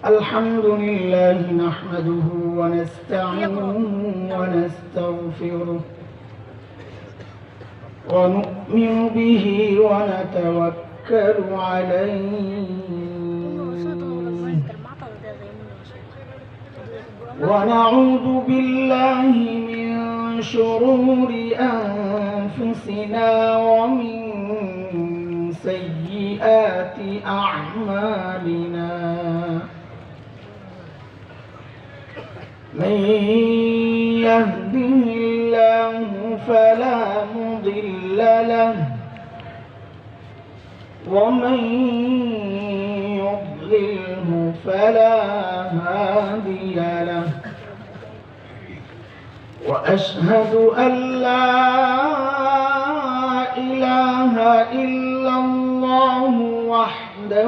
الحمد لله نحمده ونستعينه ونستغفره ونؤمن به ونتوكل عليه ونعوذ بالله من شرور أنفسنا ومن سيئات أعمالنا من يهده الله فلا مضل له ومن يضلله فلا هادي له وأشهد أن لا إله إلا الله وحده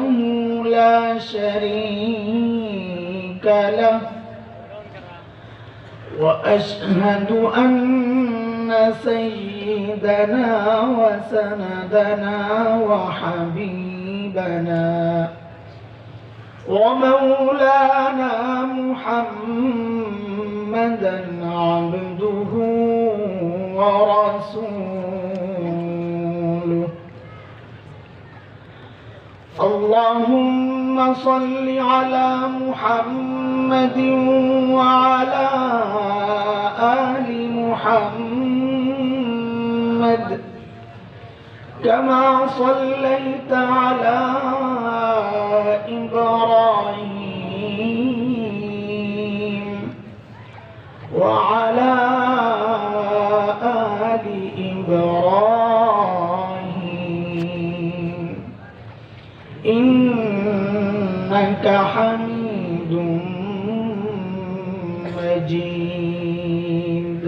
لا شريك له وأشهد أن سيدنا وسندنا وحبيبنا ومولانا محمدا عبده ورسوله اللهم صل على محمد وعلى آل محمد كما صليت على إبراهيم وعلى آل إبراهيم إنك حميد مجيد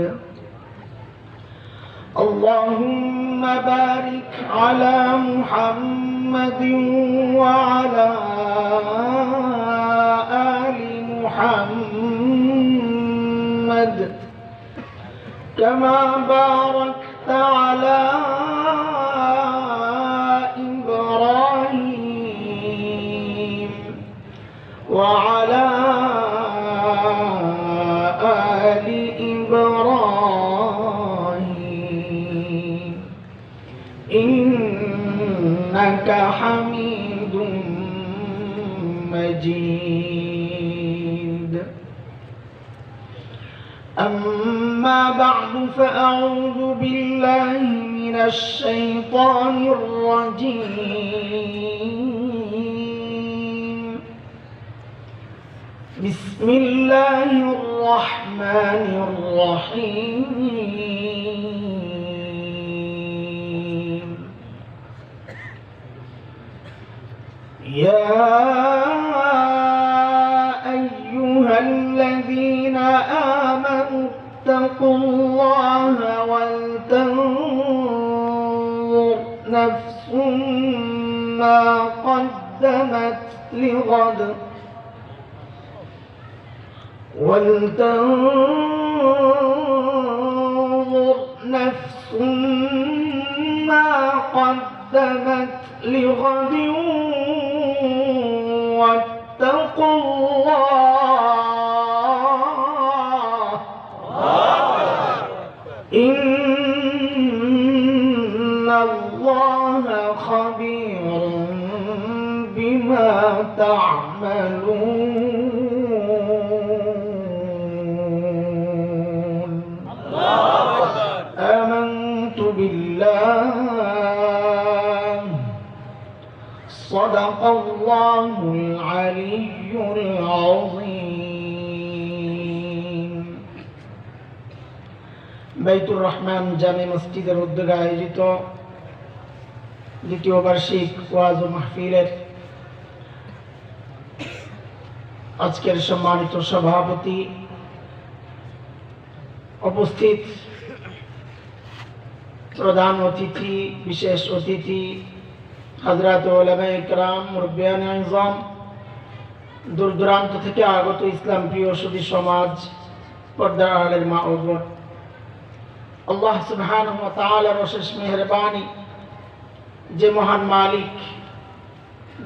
اللهم بارك على محمد وعلى آل محمد كما باركت على إبراهيم وعلى آل إبراهيم إنك حميد مجيد أما بعد فأعوذ بالله من الشيطان الرجيم بسم الله الرحمن الرحيم يا أيها الذين آمنوا اتقوا الله ولتنظر نفس ما قدمت لغد ولتنظر نفس ما قدمت لغد واتقوا الله إن الله خبير بما تعملون آمنت بالله صدق الله العلي العظيم বাইতুর রহমান জামে মসজিদের উদ্যোগে আয়োজিত দ্বিতীয় বার্ষিক ওয়াজ ও মাহফিলের আজকের সম্মানিত সভাপতি উপস্থিত প্রধান অতিথি বিশেষ অতিথি হযরত উলামায়ে কেরাম মুরব্বিয়ানে আযম দূর দূরান্ত থেকে আগত ইসলাম প্রিয় সুধী সমাজ পর্দার আড়ালের মা ও বোন আল্লাহ সুবহানাহু ওয়া তাআলার অশেষ মেহেরবানি যে মহান মালিক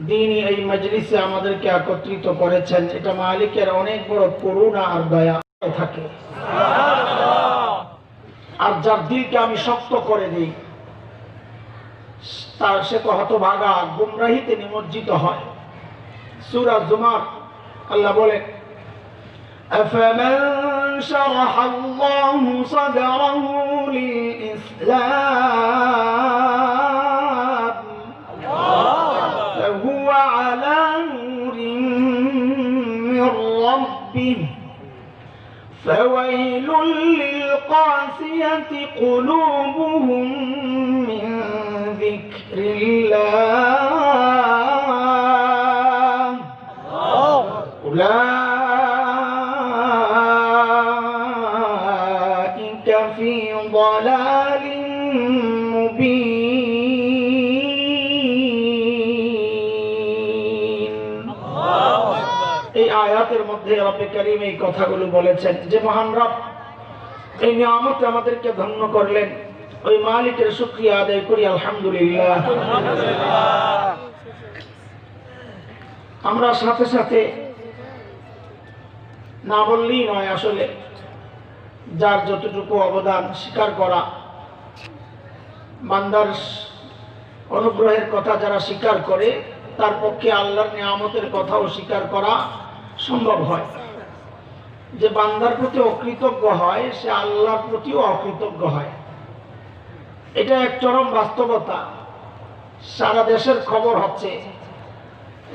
দিনই এই মজলিসে আমাদেরকে একত্রিত করেছেন, এটা মালিকের অনেক বড় করুণা আর দয়া থাকে। আর যার দিলকে আমি শক্ত করে দিই তার সে তো হতভাগা, গুমরাহিতে নিমজ্জিত হয়। সূরা জুমার আল্লাহ বলেন, أفمن شرح الله صدره للإسلام فهو على نور من ربه فويل للقاسية قلوبهم من ذكر الله أولئك في ضلال مبين। এই আয়াতের মধ্যে রব্বে কারীম এই কথাগুলো বলেছেন যে মহান রব এই নিয়ামত আমাদেরকে ধন্য করলেন, ওই মালিকের শুকরিয়া আদায় করি আলহামদুলিল্লাহ। আমরা সাথে সাথে না বললেই নয়, আসলে যার যতটুকু অবদান স্বীকার করা, বান্দার অনুগ্রহের কথা যারা স্বীকার করে তার পক্ষে আল্লাহর নিয়ামতের কথাও স্বীকার করা সম্ভব হয়। যে বান্দার প্রতি অকৃতজ্ঞ হয় সে আল্লাহর প্রতিও অকৃতজ্ঞ হয়, এটা এক চরম বাস্তবতা। সারা দেশের খবর হচ্ছে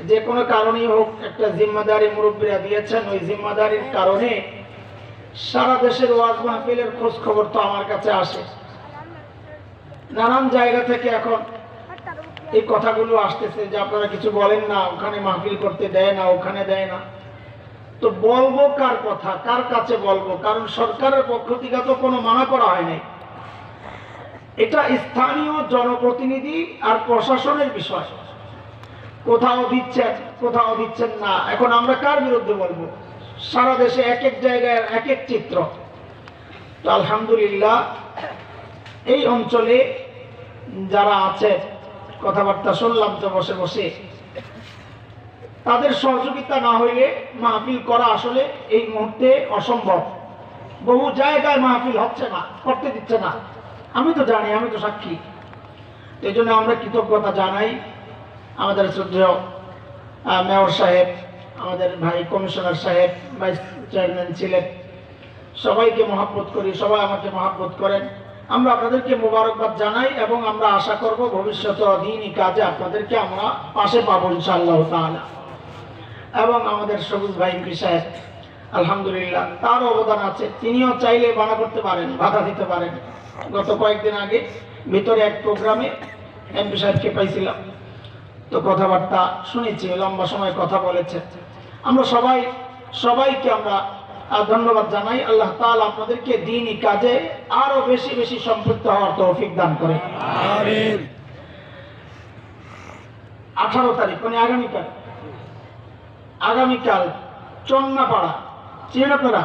যে কোনো কারণেই হোক একটা জিম্মাদারি মুরব্বীরা দিয়েছেন, ওই জিম্মাদারির কারণে সারা দেশের ওয়াজ মাহফিলের খোঁজ খবর তো আমার কাছে আসে। নানান জায়গা থেকে এখন এই কথাগুলো আসতেছে যে আপনারা কিছু বলেন না, ওখানে মাহফিল করতে দেয় না, ওখানে দেয় না। তো বলবো কার কথা, কার কাছে বলবো? কারণ সরকারের পক্ষ থেকে তো কোনো মানা করা হয় নাই, এটা স্থানীয় জনপ্রতিনিধি আর প্রশাসনের বিষয়। কোথাও দিচ্ছেন, কোথাও দিচ্ছেন না। এখন আমরা কার বিরুদ্ধে বলবো? সারা দেশে এক এক জায়গায় এক এক চিত্র। তো আলহামদুলিল্লাহ এই অঞ্চলে যারা আছে, কথাবার্তা শুনলাম তো বসে বসে, তাদের সহযোগিতা না হইলে মাহফিল করা আসলে এই মুহূর্তে অসম্ভব। বহু জায়গায় মাহফিল হচ্ছে না, করতে দিচ্ছে না, আমি তো জানি, আমি তো সাক্ষী। এই জন্য আমরা কৃতজ্ঞতা জানাই আমাদের শ্রদ্ধেয় মেয়র সাহেব, আমাদের ভাই কমিশনার সাহেব, ভাইস চেয়ারম্যান ছিলেন, সবাইকে মহব্বত করি, সবাই আমাকে মহব্বত করেন। আমরা আপনাদেরকে মোবারকবাদ জানাই এবং আমরা আশা করব ভবিষ্যতে দিনই কাজে আপনাদেরকে আমরা পাশে পাবো ইনশাআল্লাহ তাআলা। এবং আমাদের সবুজ ভাই এমপি সাহেব আলহামদুলিল্লাহ তার অবদান আছে, তিনিও চাইলে বাধা করতে পারেন, বাধা দিতে পারেন। গত কয়েকদিন আগে ভিতরে এক প্রোগ্রামে এমপি সাহেবকে পাইছিলাম, তো কথাবার্তা শুনেছি, লম্বা সময় কথা বলেছে। আমরা সবাইকে আমরা ধন্যবাদ জানাই। আল্লাহ তাআলা আপনাদেরকে দ্বীনি কাজে আরো বেশি বেশি সম্পৃক্ত হওয়ার তৌফিক দান করেন। আমিন। 18 তারিখ মানে আগামীকাল চন্নাপাড়া, চিনেন আপনারা?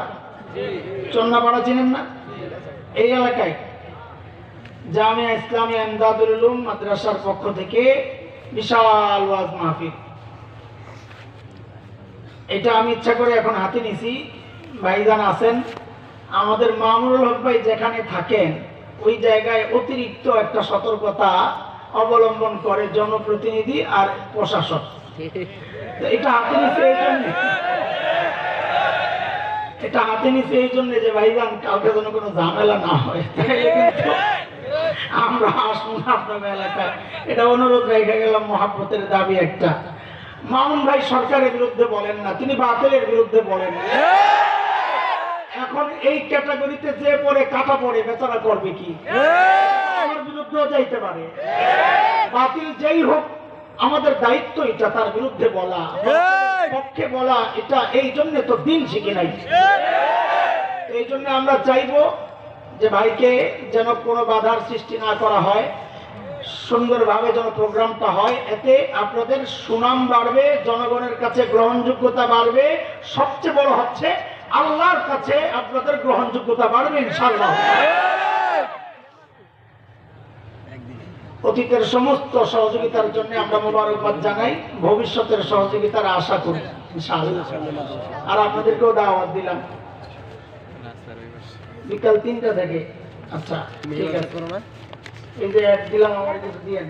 চন্নাপাড়া চিনেন না? এই এলাকায় জামিয়া ইসলামিয়া ইমদাদুল উলুম মাদ্রাসার পক্ষ থেকে বিশাল ওয়াজ মাহফিল। এটা আমি ইচ্ছা করে এখন হাতে নিছি। ভাইজান আছেন, আমাদের মামুনুল হক ভাই যেখানে থাকেন ওই জায়গায় অতিরিক্ত একটা সতর্কতা অবলম্বন করে জনপ্রতিনিধি আর প্রশাসন। এটা হাতে নিছে এই জন্য যে ভাইজান কাউকে যেন কোনো ঝামেলা না হয়। আমরা আসুন আপনার এলাকায়, এটা অনুরোধ রেখে গেলাম, মহাব্বতের দাবি একটা। মামুন ভাই সরকারের বিরুদ্ধে বলেন না, তিনি বাতিলের বিরুদ্ধে বলেন। এখন এই ক্যাটাগরিতে যে পড়ে কাটা পড়ে বেচারা করবে কি? আমার বিরুদ্ধেও যাইতে পারে, বাতিল যেই হোক আমাদের দায়িত্ব এটা তার বিরুদ্ধে বলা, পক্ষে বলা। এটা এই জন্য তো দিন শিখে নাই। এই জন্য আমরা চাইবো যে ভাইকে যেন কোনো বাধার সৃষ্টি না করা হয়, সুন্দরভাবে যেন প্রোগ্রামটা হয়। এতে আপনাদের সুনাম বাড়বে, জনগণের কাছে গ্রহণযোগ্যতা বাড়বে, সবচেয়ে বড় হচ্ছে আল্লাহর কাছে আপনাদের গ্রহণযোগ্যতা বাড়বে ইনশাআল্লাহ। অতীতের সমস্ত সহযোগিতার জন্য আমরা মোবারকবাদ জানাই, ভবিষ্যতের সহযোগিতার আশা করি ইনশাআল্লাহ। আর আপনাদেরকেও দাওয়াত দিলাম বিকাল 3টা থেকে। আচ্ছা ঠিক আছে, এই যে অ্যাড দিলাম আমার কিছু দিয়েন।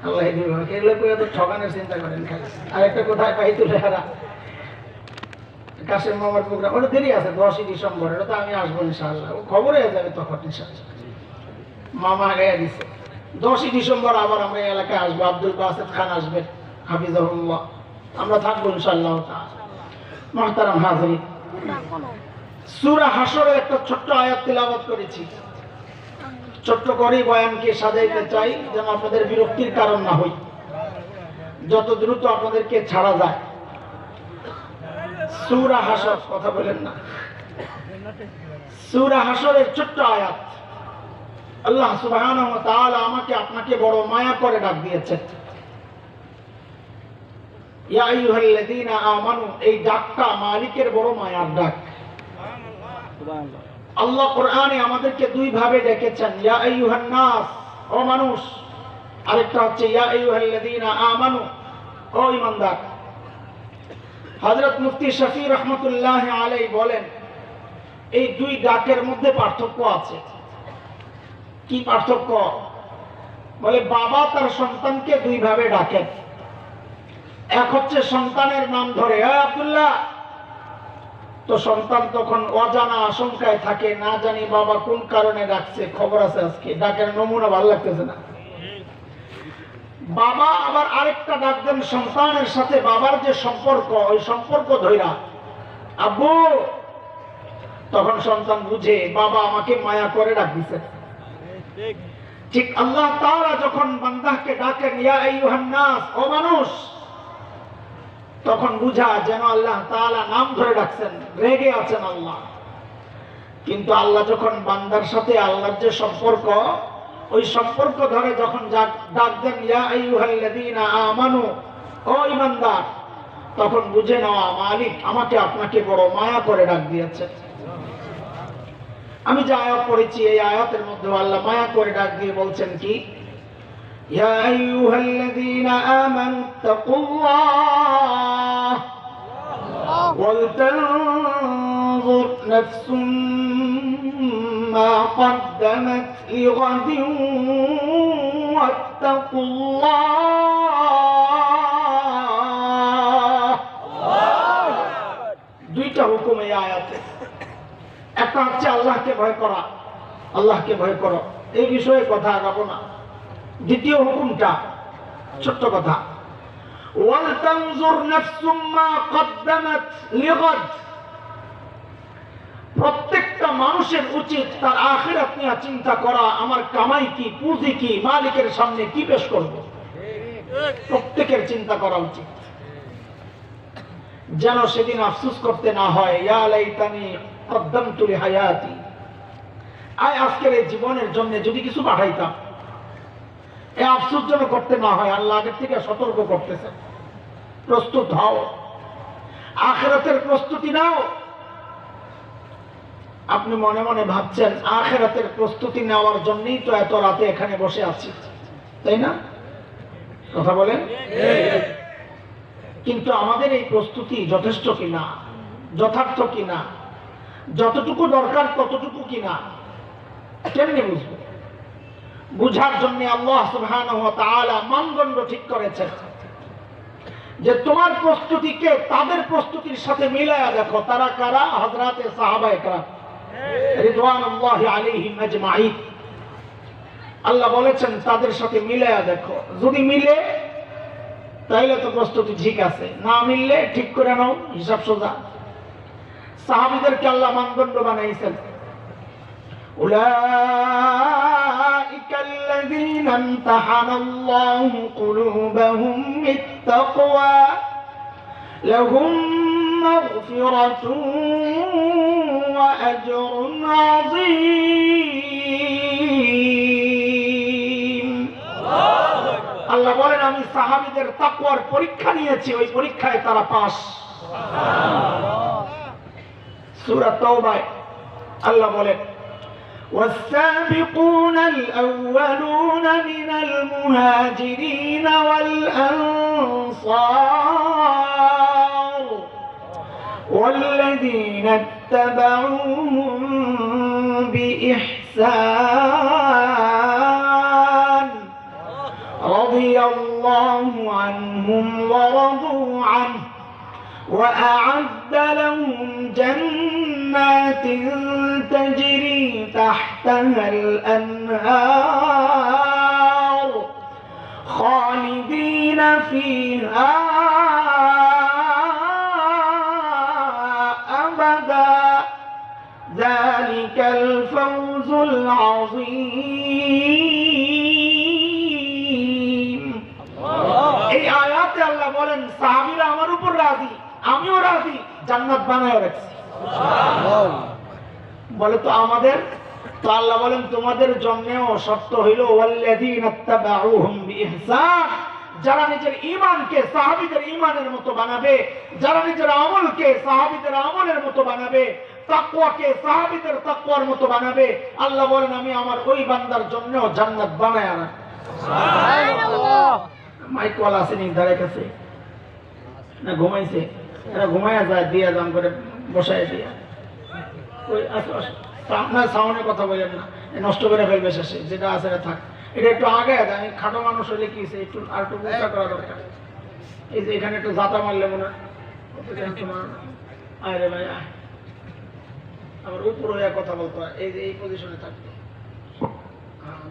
আল্লাহ এগুলো করে তো ঠকানোর চিন্তা করেন খালি। আর একটা কোথায় পাই তুলে হারা কাশেম মামার প্রোগ্রাম, ওটা দেরি আছে 10ই ডিসেম্বর, এটা তো আমি আসবো ইনশাআল্লাহ, ও খবর হয়ে যাবে তখন ইনশাআল্লাহ। মামা আগে দিচ্ছে 10ই ডিসেম্বর আবার আমরা এই এলাকায় আসবো, আব্দুল বাসেদ খান আসবেন হাফিজাহুল্লাহ, আমরা থাকবো ইনশাআল্লাহ তাআলা। মুহতারাম হাজিরিন, সূরা হাশরের একটা ছোট্ট আয়াত তিলাওয়াত করেছি, ছোট্ট করেই বয়ানকে সাজাইতে চাই যেন আপনাদের বিরক্তির কারণ না হই, যত দ্রুত আপনাদেরকে ছাড়া যায়। সূরা হাশর, কথা বলেন না, সূরা হাশরের ছোট্ট আয়াত। আল্লাহ সুবহানাহু ওয়া তাআলা আমাকে আপনাকে বড় মায়া করে ডাক দিয়েছেন, ইয়া আইয়ুহাল্লাযীনা আমানু, এই ডাকটা মালিকের বড় মায়ার ডাক। আল্লাহ কোরআনে আমাদেরকে দুই ভাবে ডেকেছেন, ইয়া আইয়ুহান নাস, ও মানুষ, আরেকটা হচ্ছে ইয়া আইয়ুহাল্লাযীনা আমানু, ও ঈমানদার। হযরত মুফতি শফি রহমাতুল্লাহ আলাইহি বলেন, এই দুই ডাকের মধ্যে পার্থক্য আছে। কি পার্থক্য? বলে বাবা তার সন্তানকে দুই ভাবে ডাকেন। এক হচ্ছে সন্তানের নাম ধরে, আব্দুল্লাহ, তো সন্তান তখন অজানা আশঙ্কায় থাকে, না জানি বাবা কোন কারণে ডাকছে, খবর আছে আজকে, ডাকের নমুনা ভালো লাগতেছে না। বাবা আবার আরেকটা ডাক দেন সন্তানের সাথে, বাবার যে সম্পর্ক, ওই সম্পর্ক ধইরা, আব্বু, তখন সন্তান বুঝে বাবা আমাকে মায়া করে ডাক দিছে। ঠিক আল্লাহ তাআলা যখন বান্দাকে ডাকেন ইয়া আইয়ুহান নাস, ও মানুষ, তখন বুঝা যেন আল্লাহ তাআলা নাম ধরে ডাকছেন, রেগে আছেন আল্লাহ। কিন্তু আল্লাহ যখন বান্দার সাথে আল্লাহর যে সম্পর্ক, ওই সম্পর্ক ধরে যখন ডাক দেন ইয়া আইয়ুহাল্লাযীনা আমানু, ও ঈমানদার, তখন বুঝে নেওয়া মালিক আমাকে আপনাকে বড় মায়া করে ডাক দিয়েছে। আমি যে আয়াত পড়েছি, এই আয়াতের মধ্যে আল্লাহ মায়া করে ডাক দিয়ে বলছেন কি, ইয়া আইয়ুহাল্লাযীনা আমানু তাকুল্লাহ ওয়াল তানজুর নাফসুম মা কদ্দামাত লিগাদিন ওয়াত্তাকুল্লাহ। দুইটা হুকুম এই আয়াতে। একটা হচ্ছে আল্লাহকে ভয় করা, আল্লাহকে ভয় করো, এই বিষয়ে কথা আগাবো না। দ্বিতীয় হুকুমটা ছোট্ট কথা, ওয়াল তানজুর নাফসুম মা কদ্দামাত লিগাদ। প্রত্যেকটা মানুষের উচিত তার আখিরাত নিয়ে চিন্তা করা, আমার কামাই কি, পুঁজি কি, মালিকের সামনে কি পেশ করব, প্রত্যেকের চিন্তা করা উচিত, যেন সেদিন আফসোস করতে না হয়, ইয়া লাইতানি কদ্দামতু লিহায়াতি, আয় আজকের এই জীবনের জন্য যদি কিছু পাঠাইতাম, এই আফসোস যেন করতে না হয়। আল্লাহ আগের থেকে সতর্ক করতেছে, প্রস্তুত হও, আখিরাতের প্রস্তুতি নাও। আপনি মনে মনে ভাবছেন আখিরাতের প্রস্তুতি নেওয়ার জন্যই তো এত রাতে এখানে বসে আছি, তাই না? কথা বলেন। কিন্তু আমাদের এই প্রস্তুতি যথেষ্ট কিনা, যথার্থ কিনা, যতটুকু দরকার ততটুকু কিনা, কেমনি বুঝবো? বুঝার জন্য আল্লাহ সুবহানাহু ওয়া তাআলা মানদণ্ড ঠিক করেছেন যে তোমার প্রস্তুতিকে তাদের প্রস্তুতির সাথে মিলায়া দেখো। তারা কারা? হযরতে সাহাবায়ে কেরাম রিদওয়ানুল্লাহি আলাইহিম আজমাইন। আল্লাহ বলেছেন তাদের সাথে মিলায়া দেখো, যদি মিলে তাহলে তো প্রস্তুতি ঠিক আছে, না মিললে ঠিক করে নাও, হিসাব সোজা। সাহাবীদেরকে আল্লাহ মানদণ্ড বানাইছেন, উলাইকা আল্লাযীনা ইমতাহানাল্লাহু কুলুবাহুম লিত-তাকওয়া লাহুম মাগফিরাতুন ওয়া আজরুন আযীম। আল্লাহ বলেন আমি সাহাবীদের তাকওয়ার পরীক্ষা নিয়েছি, ওই পরীক্ষায় তারা পাস। সূরা তাওবায় আল্লাহ বলেন والسابقون الأولون من المهاجرين والأنصار والذين اتبعوهم بإحسان رضي الله عنهم ورضوا عنه وأعد لهم جنات تجري تحتها الأنهار خالدين فيها أبدا ذلك الفوز العظيم এই আয়াতে আল্লাহ বলেন সাহাবীরা আমার উপর রাজি, আমিও রাজি, জান্নাত বানায় রাখছি। বলে তো আমাদের, তো আল্লাহ বলেন তোমাদের জন্যও শর্ত হইল ওয়াল্লাযীনা ইত্তাবাউহুম বিইহসান, যারা নিজের ঈমানকে সাহাবীদের ঈমানের মতো বানাবে, যারা নিজের আমলকে সাহাবীদের আমলের মতো বানাবে, তাকওয়াকে সাহাবীদের তাকওয়ার মতো বানাবে, আল্লাহ বলেন আমি আমার ওই বান্দার জন্যও জান্নাত বানায় রাখছি। সুবহানাল্লাহ। মাইক ওয়ালা আসেনি ধারে কাছে না ঘুমাইছে, এরা ঘুমাইয়া যায় দিয়া দাম করে বসায় দিয়া ওই আপনার সাউন্ডে কথা বলেন না, নষ্ট করে ফেলবে শেষে, যেটা আছে থাক। এটা একটু আগে দেয়, আমি খাটো মানুষ হলে কি একটু আর একটু উঁচা করা দরকার। এই যে এখানে একটু জাতা মারলে মনে হয় আরে ভাই আবার উপর হইয়া কথা বলতে হয়, এই যে এই পজিশনে থাকতো।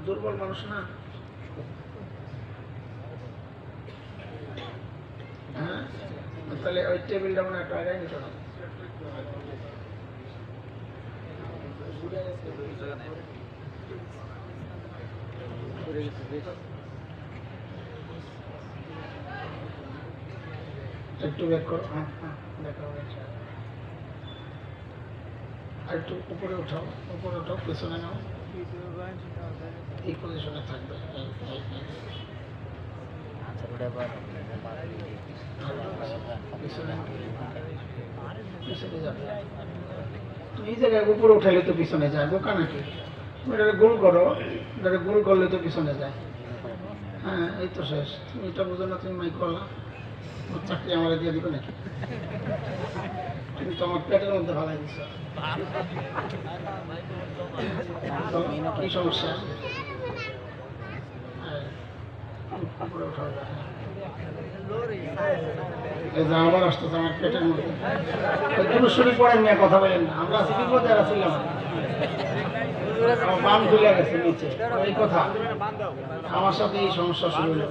দুর্বল মানুষ না, হ্যাঁ তাহলে ওই টেবিলটা মনে একটা আগে নিতে হবে। একটু বের করো, হ্যাঁ হ্যাঁ দেখা হবে। আর একটু উপরে উঠাও, উপরে উঠাও, পেছনে নাও, এই পজিশনে থাকবে। এই জায়গায় উপরে উঠাইলে তো পিছনে যায়, বোকা নাকি? এটাকে গোল করো, এটাকে গোল করলে তো পিছনে যায়। হ্যাঁ এই তো শেষ। তুমি এটা বুঝো না, তুমি মাইক করলা, চাকরি আমার দিয়ে দিবে নাকি? তুমি তো আমার পেটের মধ্যে ভালাই দিচ্ছ। কি সমস্যা? উপরে উঠাও, আবার আসতেছে আমার পেটের মধ্যে। দুরুশরীফ পড়েন নিয়ে কথা বলেন না, আমরা আছি বিপদে ছিলাম, বান খুলে গেছে নিচে, এই কথা আমার সাথে এই সমস্যা শুরু হলো।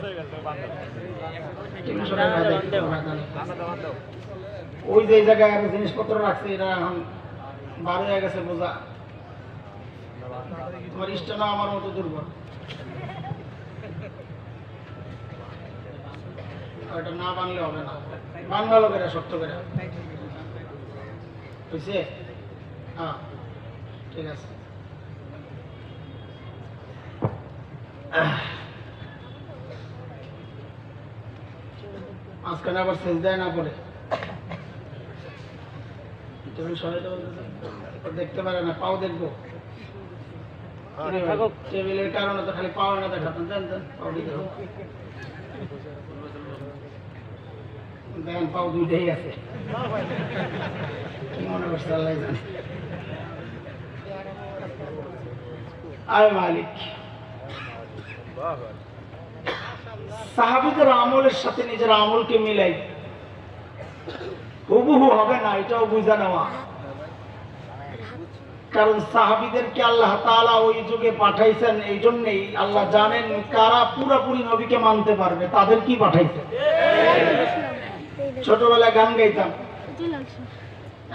ওই যে জায়গায় জিনিসপত্র রাখছে, এটা এখন বার হয়ে গেছে বোঝা। তোমার ইষ্ট না আমার মতো দুর্বল, এটা না বানলে হবে না, বাংলা লোকেরা শক্ত করে বুঝছে। হ্যাঁ ঠিক আছে। আজকাল আবার সেজদায় না পড়ে দেখতে পারে না, পাও দেখবো টেবিলের কারণে তো খালি পাও না দেখাতেন, জানতেন পাও দিতে দেখেন পাও দুইটাই আছে, কি মনে করছে আল্লাহ জানে। আয় মালিক, সাহাবীদের আমলের সাথে নিজের আমলকে মিলাই, হুবহু হবে না, এটাও বুঝা নেওয়া। কারণ সাহাবীদেরকে আল্লাহ তাআলা ওই যুগে পাঠাইছেন, এই জন্যই আল্লাহ জানেন কারা পুরোপুরি নবীকে মানতে পারবে, তাদের কি পাঠাইছেন। ছোটবেলায় গান গাইতাম,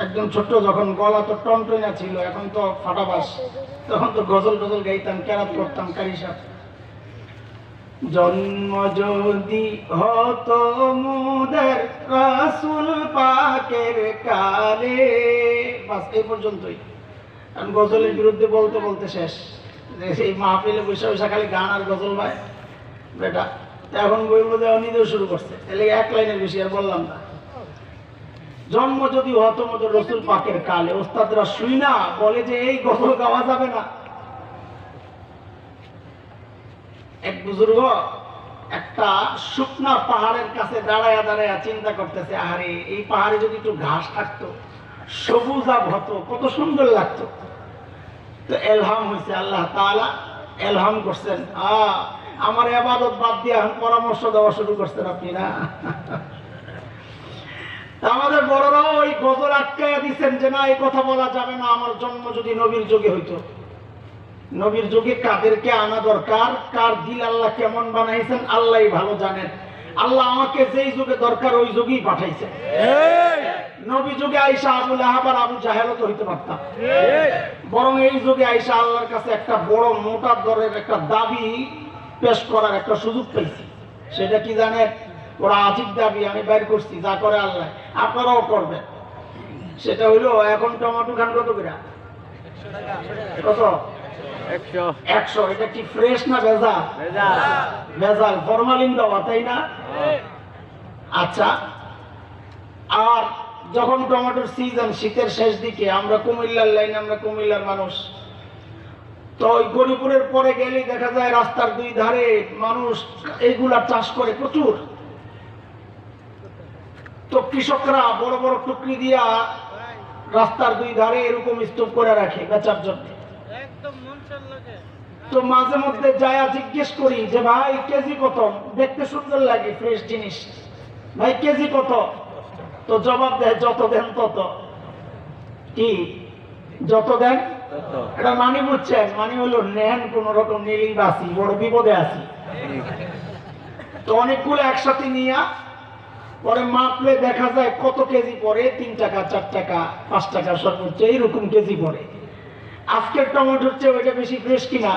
একদম ছোট্ট যখন, গলা তো টনটনা ছিল, এখন তো ফাটাবাস, তখন তো গজল টজল গাইতাম, কেরাত করতাম কারি সাথে। জন্ম যদি হতো মুদের রাসূল পাকের কালে, বাস এই পর্যন্তই। কারণ গজলের বিরুদ্ধে বলতে বলতে শেষ, এই মাহফিলে বসে বসে খালি গান আর গজল ভাই বেটা। এখন বইগুলো দেওয়া নিজেও শুরু করছে, তাহলে এক লাইনের বেশি আর বললাম না। জন্ম যদি হতো মুদের রাসূল পাকের কালে, ওস্তাদরা শুই না বলে যে এই গজল গাওয়া যাবে না, এক বুজুর্গ একটা শুকনা পাহাড়ের কাছে দাঁড়ায়া দাঁড়ায়া চিন্তা করতেছে, আরে এই পাহাড়ে যদি একটু ঘাস থাকতো, সবুজ আব হতো, কত সুন্দর লাগতো। তো এলহাম হয়েছে, আল্লাহ তাআলা এলহাম করছেন, আমার ইবাদত বাদ দিয়ে এখন পরামর্শ দেওয়া শুরু করছেন আপনি না। আমাদের বড়রাও ওই গজল আটকাইয়া দিচ্ছেন যে না, এই কথা বলা যাবে না, আমার জন্ম যদি নবীর যুগে হইতো। নবীর যুগে কাদেরকে আনা দরকার, কার দিল আল্লাহ কেমন বানাইছেন আল্লাহই ভালো জানেন। আল্লাহ আমাকে যেই যুগে দরকার ওই যুগেই পাঠাইছেন। নবী যুগে আইসা আবু লাহাব আর আবু জাহেলও তো হইতে পারতাম, বরং এই যুগে আইসা আল্লাহর কাছে একটা বড় মোটা দরের একটা দাবি পেশ করার একটা সুযোগ পেয়েছি। সেটা কি জানেন? ওরা আজীব দাবি আমি বাইর করছি, যা করে আল্লাহ আপনারাও করবেন। সেটা হইলো এখন টমেটো খান কত করে? কত? 100। এটা কি ফ্রেশ না ভেজাল? ভেজাল, ফরমালিন দেওয়া, তাই না? আচ্ছা, আর যখন টমেটোর সিজন শীতের শেষ দিকে, আমরা কুমিল্লার লাইনে, আমরা কুমিল্লার মানুষ, তো ওই গরিপুরের পরে গেলে দেখা যায় রাস্তার দুই ধারে মানুষ এইগুলা চাষ করে প্রচুর। তো কৃষকরা বড় বড় টুকরি দিয়া রাস্তার দুই ধারে এরকম স্তূপ করে রাখে বেচার জন্য। তো মাঝে মধ্যে যায়া জিজ্ঞেস করি যে ভাই কেজি কত? দেখতে সুন্দর লাগে ফ্রেশ জিনিস, ভাই কেজি কত? তো জবাব দেয় যত দেন তত। কি যত দেন? এটা মানি বুঝছেন? মানি হলো নেন, কোন রকম নিলেই বাসি, বড় বিপদে আছি। তো অনেকগুলো একসাথে নিয়ে পরে মাপলে দেখা যায় কত কেজি পরে, 3 টাকা 4 টাকা 5 টাকা সর্বোচ্চ এইরকম কেজি পরে। আজকের টমেটোর চেয়ে ওইটা বেশি ফ্রেশ কিনা?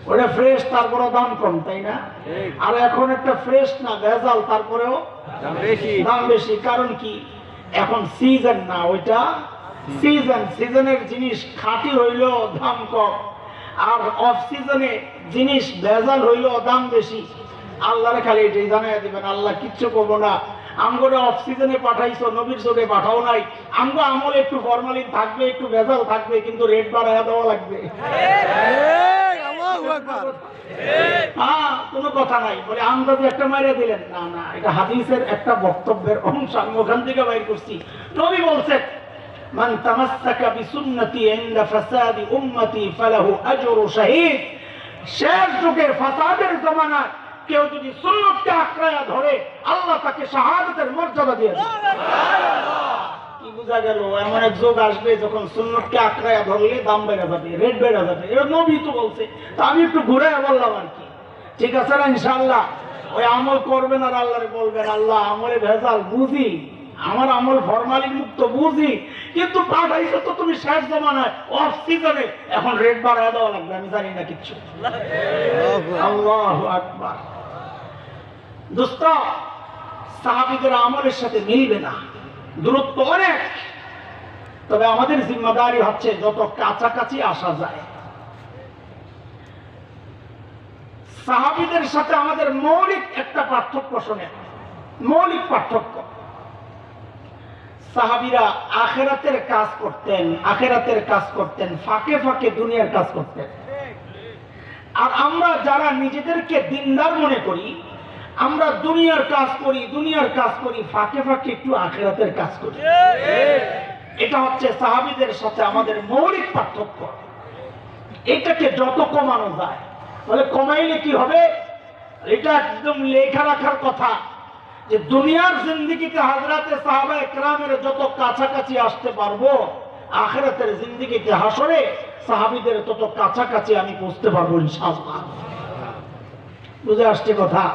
ওটা ফ্রেশ, তারপরেও দাম কম, তাই না? আর এখন একটা ফ্রেশ না ভেজাল, তারপরেও দাম বেশি। কারণ কি? এখন সিজন না, ওইটা সিজন। সিজনের জিনিস খাঁটি হইলো দাম কম, আর অফ সিজনে জিনিস ভেজাল হইলো দাম বেশি। আল্লাহরে খালি এটাই জানাই দিবেন, আল্লাহ কিচ্ছু করবো না। আমগরে অফ সিজনে পাঠাইছো, নবীর যুগে পাঠাও নাই। আমগো আমলে একটু ফরমালিন থাকবে, একটু ভেজাল থাকবে, কিন্তু রেট বাড়াইয়া দেওয়া লাগবে। কোনো কথা নাই, বলে আন্দাজে একটা মাইরা দিলেন না, না, এটা হাদিসের একটা বক্তব্যের অংশ, আমি ওখান থেকে বাইর করছি। নবী বলছেন, মান তামাসসাকা বিসুন্নতি ইনদা ফাসাদি উম্মতি ফালাহু আজরু শাহীদ। শেষ যুগের ফাসাদের জামানায় কেউ যদি সুন্নতকে আঁকড়ায়া ধরে, আল্লাহ তাকে শাহাদাতের মর্যাদা দিয়ে দেবে। কি বোঝা গেল? এমন এক যুগ আসবে যখন সুন্নতকে আঁকড়ায়া ধরলে দাম বেড়ে যাবে, রেট বেড়ে যাবে। এটা নবী তো বলছে, তা আমি একটু ঘুরে বললাম আর কি। ঠিক আছে না? ইনশাআল্লাহ ওই আমল করবেন আর আল্লাহরে বলবেন, আল্লাহ আমলে ভেজাল বুঝি, আমার আমল ফরমালিন মুক্ত বুঝি, কিন্তু পাঠাইছো তো তুমি শেষ জমানায় অফ সিজনে, এখন রেট বাড়ায় দেওয়া লাগবে, আমি জানি না কিচ্ছু। আল্লাহু আকবার। দোস্ত, সাহাবীদের আমলের সাথে মিলবে না, দূরত্ব অনেক। তবে আমাদের জিম্মাদারি হচ্ছে যত কাছাকাছি আসা যায়। সাহাবীদের সাথে আমাদের মৌলিক একটা পার্থক্য শোনেন, মৌলিক পার্থক্য। সাহাবীরা আখিরাতের কাজ করতেন, আখিরাতের কাজ করতেন, ফাঁকে ফাঁকে দুনিয়ার কাজ করতেন। আর আমরা যারা নিজেদেরকে দিনদার মনে করি, আমরা দুনিয়ার কাজ করি, দুনিয়ার কাজ করি, ফাঁকে ফাঁকে একটু আখিরাতের কাজ করি। এটা হচ্ছে সাহাবীদের সাথে আমাদের মৌলিক পার্থক্য। এটাকে যত কমানো যায়, বলে কমাইলে কি হবে? এটা একদম লেখা রাখার কথা যে দুনিয়ার জিন্দেগিতে হযরতে সাহাবায়ে কেরামের যত কাছাকাছি আসতে পারবো, আখিরাতের জিন্দেগিতে হাসরে সাহাবীদের তত কাছাকাছি আমি পৌঁছতে পারবো ইনশাআল্লাহ। বুঝে আসছে কথা?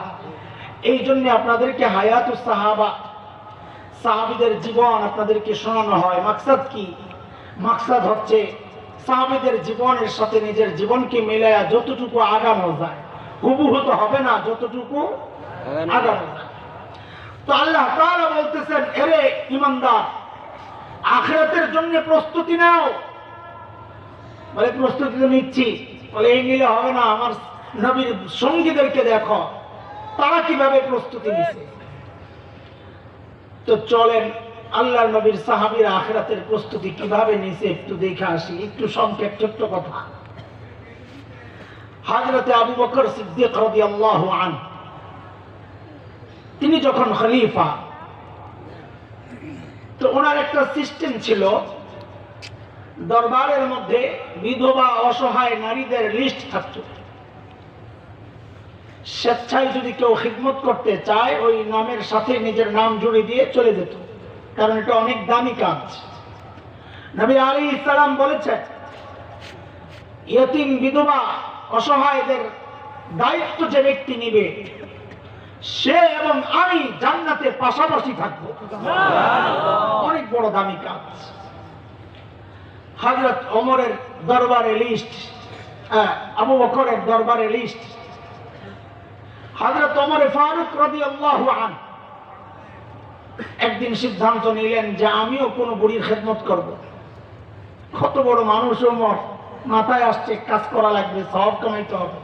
এই জন্য আপনাদেরকে হায়াতুস সাহাবা, সাহাবীদের জীবন আপনাদেরকে শোনানো হয়। মাকসাদ কি? মাকসাদ হচ্ছে সাহাবীদের জীবনের সাথে নিজের জীবনকে মিলায়া যতটুকু আগানো যায়, হুবহু তো হবে না, যতটুকু আগানো যায়। তো আল্লাহ তাআলা বলতেছেন, এরে ঈমানদার, আখিরাতের জন্য প্রস্তুতি নাও। বলে প্রস্তুতি তো নিচ্ছি, বলে এই নিলে হবে না, আমার নবীর সঙ্গীদেরকে দেখো তারা কিভাবে প্রস্তুতি নিচ্ছে। তো চলেন আল্লাহর নবীর সাহাবীরা আখিরাতের প্রস্তুতি কিভাবে নিছে একটু দেখে আসি। একটু সংক্ষেপ ছোট্ট কথা। হযরতে আবু বকর সিদ্দিক রাদিয়াল্লাহু আনহু তিনি যখন খলিফা, তো ওনার একটা সিস্টেম ছিল, দরবারের মধ্যে বিধবা অসহায় নারীদের লিস্ট থাকত। স্বেচ্ছায় যদি কেউ খিদমত করতে চায় ওই নামের সাথে নিজের নাম জুড়ে দিয়ে চলে যেত, কারণ এটা অনেক দামি কাজ। নবী আলাইহিস সালাম বলেছেন, ইয়তীম বিধবা অসহায়দের দায়িত্ব যে ব্যক্তি নিবে সে এবং আমি জান্নাতে পাশাপাশি থাকবো। অনেক বড় দামি কাজ। হযরত ওমরের দরবারে লিস্ট, আবু বকরের দরবারে লিস্ট। হযরত ওমর ফারুক রাদিয়াল্লাহু আনহু একদিন সিদ্ধান্ত নিলেন যে আমিও কোনো বুড়ির খেদমত করব। কত বড় মানুষ ওমর, মাথায় আসছে কাজ করা লাগবে, সওয়াব কামাইতে হবে।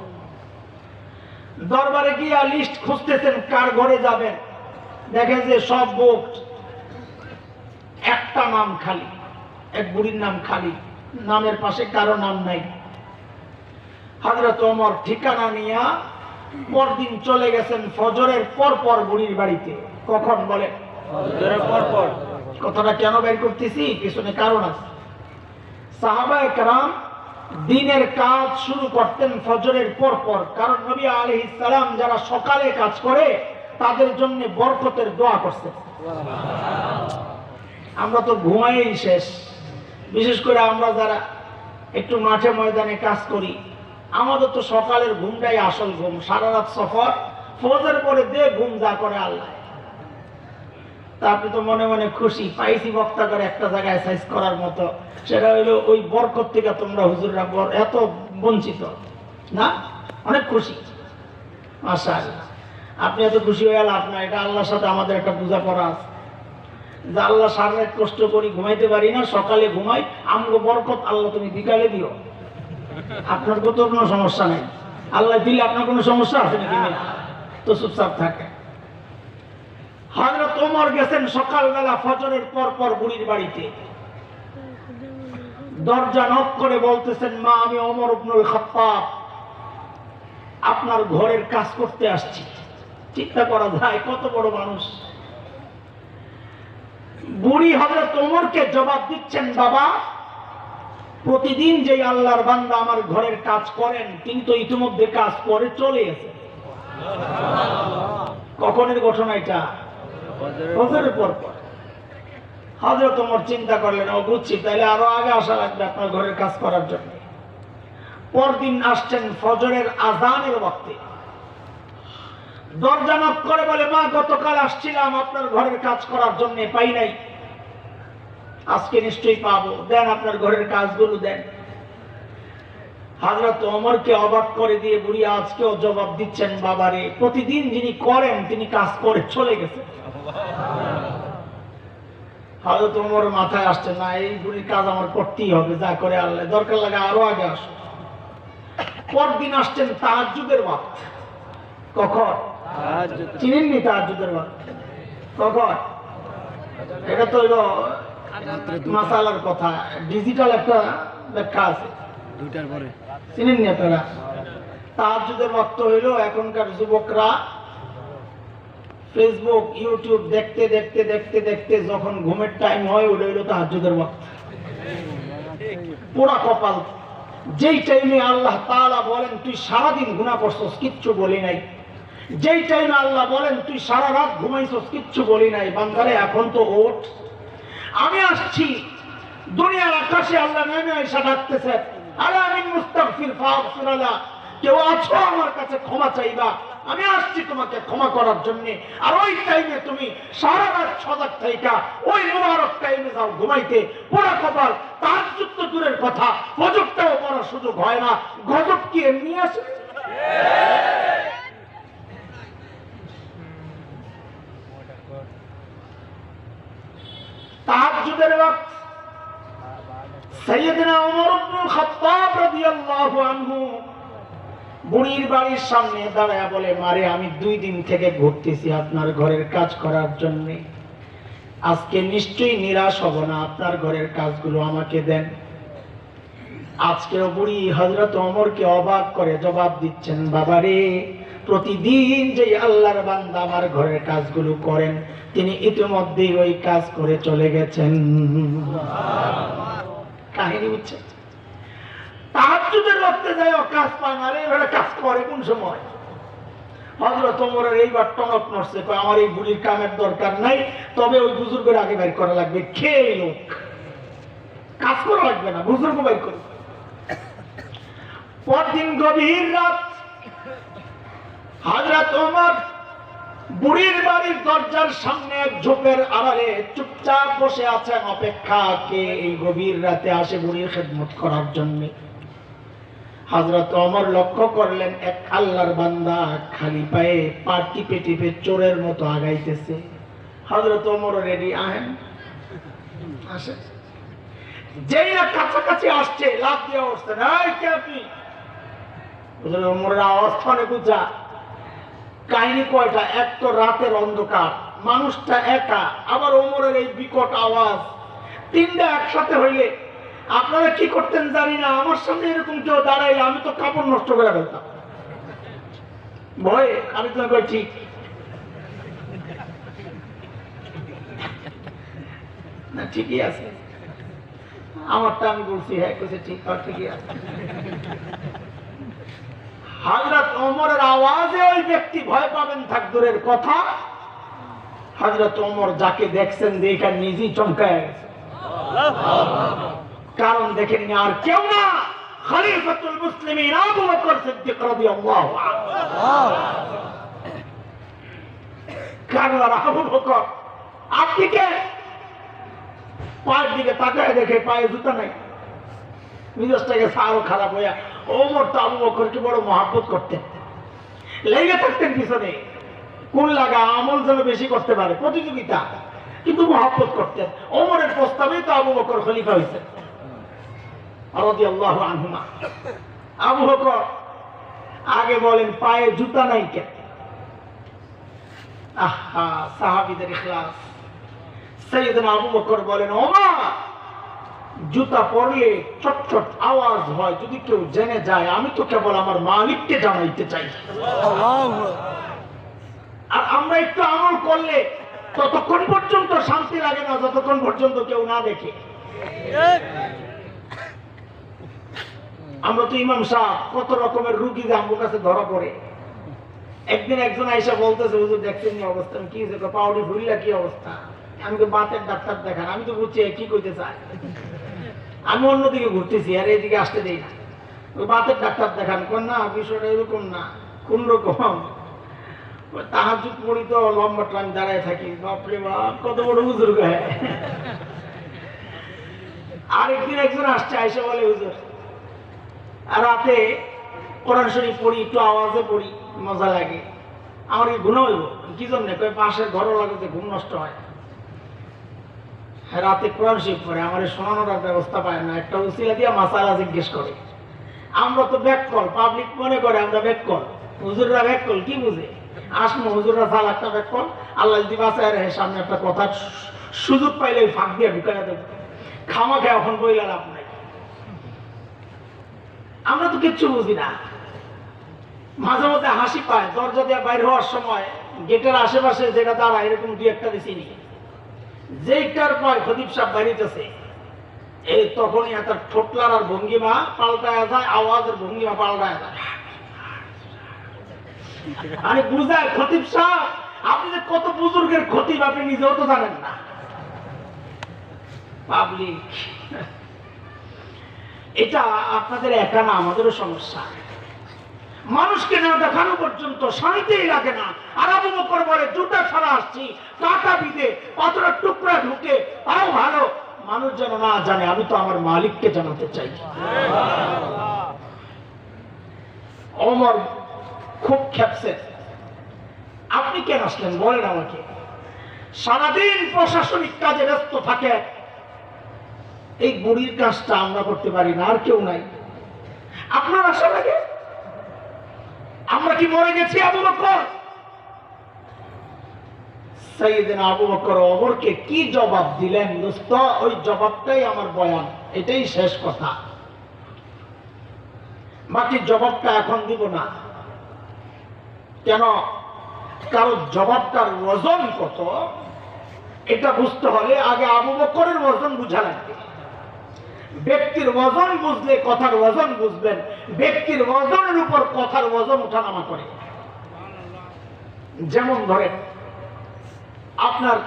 দরবারে গিয়ে লিস্ট খুঁজতেছেন কার ঘরে যাবেন, দেখেন যে সব বুক, একটা নাম খালি, এক বুড়ির নাম খালি, নামের পাশে কারো নাম নাই। হযরত ওমর ঠিকানা নিয়ে পরদিন চলে গেছেন ফজরের পর পর বুড়ির বাড়িতে। কখন বলে? ফজরের পর পর। কথাটা কেন বের করতেছি, পিছনে কারণ আছে। সাহাবায়ে কেরাম দিনের কাজ শুরু করতেন ফজরের পর পর, কারণ নবী আলাইহিস সালাম যারা সকালে কাজ করে তাদের জন্য বরকতের দোয়া করছেন। আমরা তো ঘুমাইই শেষ, বিশেষ করে আমরা যারা একটু মাঠে ময়দানে কাজ করি, আমাদের তো সকালের ঘুমটাই আসল ঘুম। সারা রাত সফর, ফজর পরে দে ঘুম যা করে আল্লাহ। তা আপনি তো মনে মনে খুশি, পাইছি বক্তা করে একটা জায়গায় সাইজ করার মতো, সেটা হইলো ওই বরকত থেকে তোমরা হুজুররা এত বঞ্চিত না, অনেক খুশি। মাশাআল্লাহ, আপনি এত খুশি হয়ে লাভ না, এটা আল্লাহর সাথে আমাদের একটা বোঝাপড়া আছে যে আল্লাহ সারা রাত কষ্ট করি ঘুমাইতে পারি না, সকালে ঘুমাই, আমগো বরকত আল্লাহ তুমি বিকালে দিও। আপনার তো কোনো সমস্যা নেই, আল্লাহ দিলে আপনার কোনো সমস্যা আছে নাকি? তো চুপচাপ থাকে। হযরত ওমর গেছেন সকালবেলা ফজরের পর পর বুড়ির বাড়িতে, দরজা নক করে বলতেছেন, মা আমি ওমর ইবনুল খাত্তাব আপনার ঘরের কাজ করতে আসছি। চিন্তা করা যায় কত বড় মানুষ। বুড়ি হযরত ওমরকে জবাব দিচ্ছেন, বাবা প্রতিদিন যে আল্লাহর বান্দা আমার ঘরের কাজ করেন কিন্তু ইতিমধ্যে কাজ করে চলে গেছে। কখনের ঘটনা এটা? ফজরের পর পর। হযরত ওমর চিন্তা করলেন, ও বুঝছি, তাইলে আরো আগে আসা লাগবে আপনার ঘরের কাজ করার জন্য। পরদিন আসছেন ফজরের আযানের ওয়াক্তে, দরজা নক করে বলে, মা গতকাল আসছিলাম আপনার ঘরের কাজ করার জন্য, পাই নাই, আজকে নিশ্চয়ই পাবো, দেন আপনার ঘরের কাজগুলো দেন। হযরত ওমরকে অবাক করে দিয়ে বুড়ি আজকেও জবাব দিচ্ছেন, বাবারে প্রতিদিন যিনি করেন তিনি কাজ করে চলে গেছেন। হযরত ওমর মাথায় আসছে, না এই বুড়ির কাজ আমার করতেই হবে, যা করে আল্লাহ, দরকার লাগে আরো আগে আসো। পরদিন আসছেন তাহাজ্জুদের ওয়াক্ত। কখন? চিনেননি তাহাজ্জুদের ওয়াক্ত কখন? এটা তো হইল মাসালার কথা, ডিজিটাল একটা ব্যাখ্যা আছে, 2টার পরে। চিনেননি আপনারা? তাহাজ্জুদের ওয়াক্ত হইল এখনকার যুবকরা ফেসবুক ইউটিউব দেখতে দেখতে দেখতে দেখতে যখন ঘুমের টাইম হয় ওটা হইল তাহাজ্জুদের ওয়াক্ত। পোড়া কপাল, যেই টাইমে আল্লাহ তাআলা বলেন তুই সারাদিন গুনাহ করছস কিচ্ছু বলি নাই, যেই টাইমে আল্লাহ বলেন তুই সারা রাত ঘুমাইছস কিচ্ছু বলি নাই, বান্দারে এখন তো ওঠ, আমি আসছি। দুনিয়ার আকাশে আল্লাহ নেমে এসে ডাকতেছে, আলা মিন মুস্তাগফির ফাগফির লা, কেউ আছো আমার কাছে ক্ষমা চাইবা, আমি আসছি তোমাকে ক্ষমা করার জন্য। আর ওই টাইমে তুমি সারা রাত সজাগ থাইকা ওই মুবারক টাইমে যাও ঘুমাইতে। পোড়া কপাল, তাহাজ্জুদ তো দূরের কথা, ফজরটাও পড়ার সুযোগ হয় না। গজব কি এমনি আসে? তাহাজ্জুদের ওয়াক্ত সাইয়েদনা ওমর ইবনুল খাত্তাব রাদিয়াল্লাহু আনহু বুড়ির বাড়ির সামনে দাঁড়ায় বলে, মারে আমি 2 দিন থেকে ঘুরতেছি আপনার ঘরের কাজ করার জন্য, আজকে নিশ্চয়ই নিরাশ হব না, আপনার ঘরের কাজগুলো আমাকে দেন। আজকেও বুড়ি হযরত ওমরকে অবাক করে জবাব দিচ্ছেন, বাবারে প্রতিদিন যে আল্লাহর বান্দা আমার ঘরের কাজগুলো করেন তিনি ইতিমধ্যেই ওই কাজ করে চলে গেছেন। কাহিনী বুঝছেন? তাহাজ্জুদের ওয়াক্তে যায় কাজ পায় না, এবারে কাজ করে কোন সময়? হযরত ওমরের এইবার টনক নড়ছে, আমার এই বুড়ির কামের দরকার নাই, তবে ওই বুজুর্গের আগে বের করা লাগবে। খেয়ে লোক কাজ করা লাগবে না, বুজুর্গ বের করবে। পরদিন গভীর রাত হযরত ওমর বুড়ির বাড়ির দরজার সামনে এক ঝোপের আড়ালে চুপচাপ বসে আছেন, অপেক্ষা কে এই গভীর রাতে আসে বুড়ির খেদমত করার জন্য। হযরত ওমর লক্ষ্য করলেন এক আল্লাহর বান্দা খালি পায়ে পা টিপে টিপে চোরের মতো আগাইতেছে। হযরত ওমর রেডি, আহেন আসে। যেই না কাছাকাছি আসছে লাফ দিয়ে উঠছে, এই কে আপনি? ওমরের আওয়াজ অনেক উঁচা। কাহিনী কয়টা? এক তো রাতের অন্ধকার, মানুষটা একা, আবার ওমরের এই বিকট আওয়াজ, তিনটা একসাথে হইলে আপনারা কি করতেন জানি না, আমার সামনে এরকম কেউ দাঁড়াইলে আমি তো কাপড় নষ্ট করে ফেলতাম ভয়ে। আমি তো কই ঠিক না, ঠিকই আছে আমারটা, আমি বলছি হ্যাঁ কইছে ঠিক, আর ঠিকই আছে। হযরত ওমরের আওয়াজে ওই ব্যক্তি ভয় পাবেন থাক দূরের কথা, হযরত ওমর যাকে দেখছেন দেখে নিজেই চমকায় গেছে। কারণ দেখেন আর কেউ না, খলিফাতুল মুসলিমিন আবু বকর সিদ্দিক রাদিয়াল্লাহু আনহু। কারণ আবু বকর আপনি কে? পায়ের দিকে তাকায় দেখে পায়ে জুতা নাই, মিজাজটাকে আরো খারাপ হইয়া। ওমর তো আবু বকরকে বড় মহব্বত করতেন, লেগে থাকতেন পিছনে, কোন লাগা আমল যেন বেশি করতে পারে, প্রতিযোগিতা, কিন্তু মহব্বত করতেন। ওমরের প্রস্তাবেই তো আবু বকর খলিফা হয়েছে রাদিয়াল্লাহু আনহুমা। আবু বকর আগে বলেন পায়ে জুতা নাই কেন? আহা, সাহাবীদের ইখলাস। সাইয়েদনা আবু বকর বলেন, ওমর জুতা পরলে চটচট আওয়াজ হয়, যদি কেউ জেনে যায় আমি তো কেবল আমার মালিককে জানাইতে চাই। আর আমরা একটু আমল করলে ততক্ষণ পর্যন্ত শান্তি লাগে না যতক্ষণ পর্যন্ত কেউ না দেখে। আমরা তো ইমাম সাহেব কত রকমের রুগী যে আমার কাছে ধরা পড়ে। একদিন একজন আইসা বলতেছে, হুজুর দেখছেন নি অবস্থা? কি হয়েছে? পাউডি ফুললা কি অবস্থা? আমি তো বাতের ডাক্তার দেখান। আমি তো বুঝছি কি কইতে চাই, আমি অন্যদিকে ঘুরতেছি আর এইদিকে আসতে দেই না। ওই বাতের ডাক্তার দেখান, কোন না বিষয়টা এরকম না, কোন রকম তাহাজ্জুদ পড়ি তো লম্বা টাইম দাঁড়ায় থাকি, বাপরে বাপ কত বড় বুজুর্গ। আরেকদিন একজন আসছে, আইসা বলে হুজুর রাতে কোরআন শরীফ পড়ি, একটু আওয়াজে পড়ি, মজা লাগে, আমার কি ঘুম হইব? কি জন্য? পাশের ঘরও লাগে, ঘুম নষ্ট হয়। রাতে কোরআন শরীফ পড়ে, আমার শোনানোর ব্যবস্থা পায় না, একটা উসিলা দিয়া মাসালা জিজ্ঞেস করে। আমরা তো ব্যাককল, পাবলিক মনে করে আমরা ব্যাককল, হুজুররা ব্যাককল কি বুঝে? আসমো হুজুররা চাল একটা ব্যাককল, আল্লাহ যদি বাঁচায় রাখে সামনে একটা কথা সুযোগ পাইলে ফাঁক দিয়ে ঢুকাইয়া দেব, খামাখা এখন বইলা লাভ নাই। আমরা তো কিচ্ছু বুঝি না। মাঝে মধ্যে হাসি পায়, দরজা দিয়ে বাইরে হওয়ার সময় গেটের আশেপাশে যেটা দাঁড়া এরকম দুই একটা চিনি, যেটার পর খতিব সাহেব বাড়িতেছে, এই তখনই তার ঠোঁটলার আর ভঙ্গিমা পাল্টায় যায়, আওয়াজের ভঙ্গিমা পাল্টায় যায়। আরে বুঝায় খতিব সাহেব আপনি যে কত বুজুর্গের খতিব আপনি নিজেও তো জানেন না। পাবলিক এটা আপনাদের একা না, আমাদেরও সমস্যা। মানুষকে না দেখানো পর্যন্ত শান্তিই লাগে না। আর আবু বকর বলে জুতা ছাড়া আসছি, কাটা বিদে পাথরের টুকরা ঢুকে, তাও ভালো মানুষ যেন না জানে, আমি তো আমার মালিককে জানাতে চাই। ওমর খুব খেপছে। আপনি কেন আসলেন বলেন আমাকে? সারাদিন প্রশাসনিক কাজে ব্যস্ত থাকে, এই বুড়ির কাজটা আমরা করতে পারি না, আর কেউ নাই। আপনার আশা লাগে আমরা কি মরে গেছি? আবু বকর সাইয়েদনা আবু বকর ওমরকে কি জবাব দিলেন দোস্ত, ওই জবাবটাই আমার বয়ান, এটাই শেষ কথা। বাকি জবাবটা এখন দিব না। কেন? কারণ জবাবটার ওজন কত এটা বুঝতে হলে আগে আবু বকরের ওজন বুঝা লাগবে। ব্যক্তির ওজন বুঝলে কথার ওজন বুঝবেন। ব্যক্তির ওজনের উপর কথার ওজন ওঠানামা করে। যেমন ধরেন, আপনার